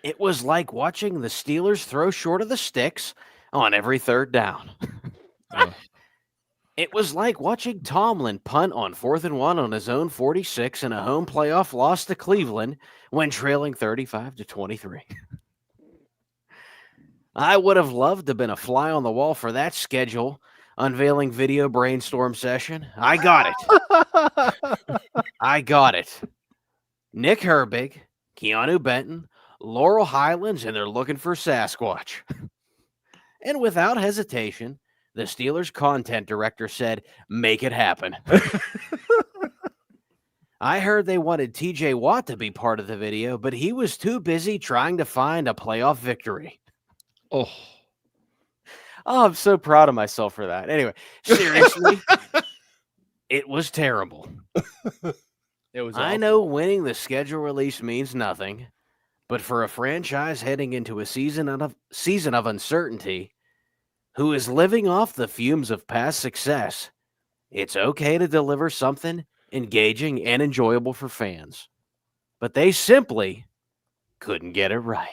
It was like watching the Steelers throw short of the sticks on every third down. It was like watching Tomlin punt on 4th and 1 on his own 46 in a home playoff loss to Cleveland when trailing 35-23. I would have loved to have been a fly on the wall for that schedule unveiling video brainstorm session. I got it. Nick Herbig, Keanu Benton, Laurel Highlands, and they're looking for Sasquatch. And without hesitation, the Steelers content director said, make it happen. I heard they wanted TJ Watt to be part of the video, but he was too busy trying to find a playoff victory. Oh, I'm so proud of myself for that. Anyway, seriously, it was terrible. It was. I know winning the schedule release means nothing, but for a franchise heading into a season of uncertainty, who is living off the fumes of past success, it's okay to deliver something engaging and enjoyable for fans. But they simply couldn't get it right.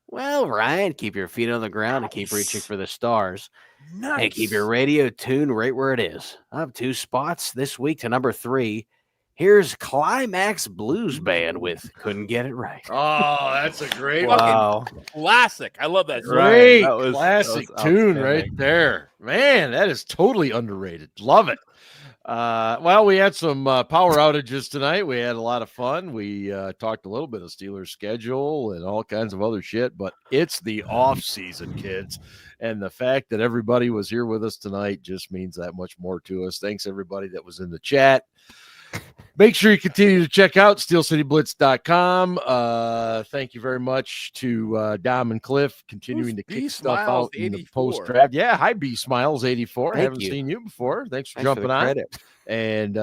Well, Ryan, keep your feet on the ground and keep reaching for the stars. Nice. And keep your radio tuned right where it is. I have 2 spots this week to number 3. Here's Climax Blues Band with Couldn't Get It Right. Oh, that's a great Wow. Classic. I love that song. Great That was classic tune right outstanding. there. Man, that is totally underrated. Love it. Well, we had some power outages tonight. We had a lot of fun. We talked a little bit of Steelers schedule and all kinds of other shit, but it's the off season, kids. And the fact that everybody was here with us tonight just means that much more to us. Thanks everybody that was in the chat. Make sure you continue to check out steelcityblitz.com. Thank you very much to Dom and Cliff continuing to kick stuff out in the post-draft. Yeah, hi, B Smiles 84. I haven't seen you before. Thanks for jumping on. And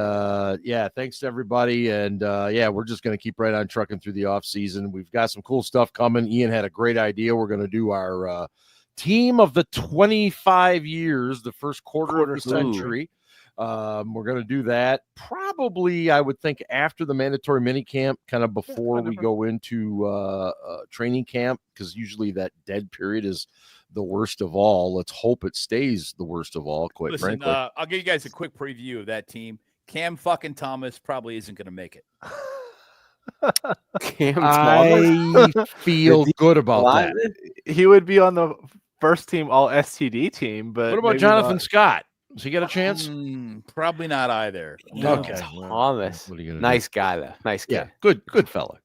yeah, thanks to everybody. And yeah, we're just going to keep right on trucking through the off season. We've got some cool stuff coming. Ian had a great idea. We're going to do our team of the 25 years, the first quarter of the century. We're going to do that probably, I would think, after the mandatory mini camp, kind of before we go into training camp, because usually that dead period is the worst of all. Let's hope it stays the worst of all, quite frankly. I'll give you guys a quick preview of that team. Cam fucking Thomas probably isn't going to make it. I feel good about that. He would be on the first team all STD team, but what about Jonathan Scott? Does he get a chance? Probably not either. Okay. Thomas. What are you gonna nice guy, though. Nice guy. Yeah, good fella.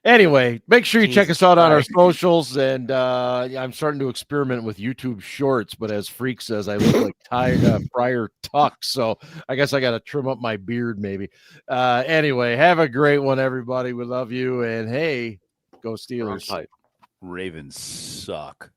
Anyway, make sure you check us out on our socials. And I'm starting to experiment with YouTube Shorts, but as Freak says, I look like Friar Tuck. So I guess I got to trim up my beard, maybe. Anyway, have a great one, everybody. We love you. And hey, go Steelers. Ravens suck.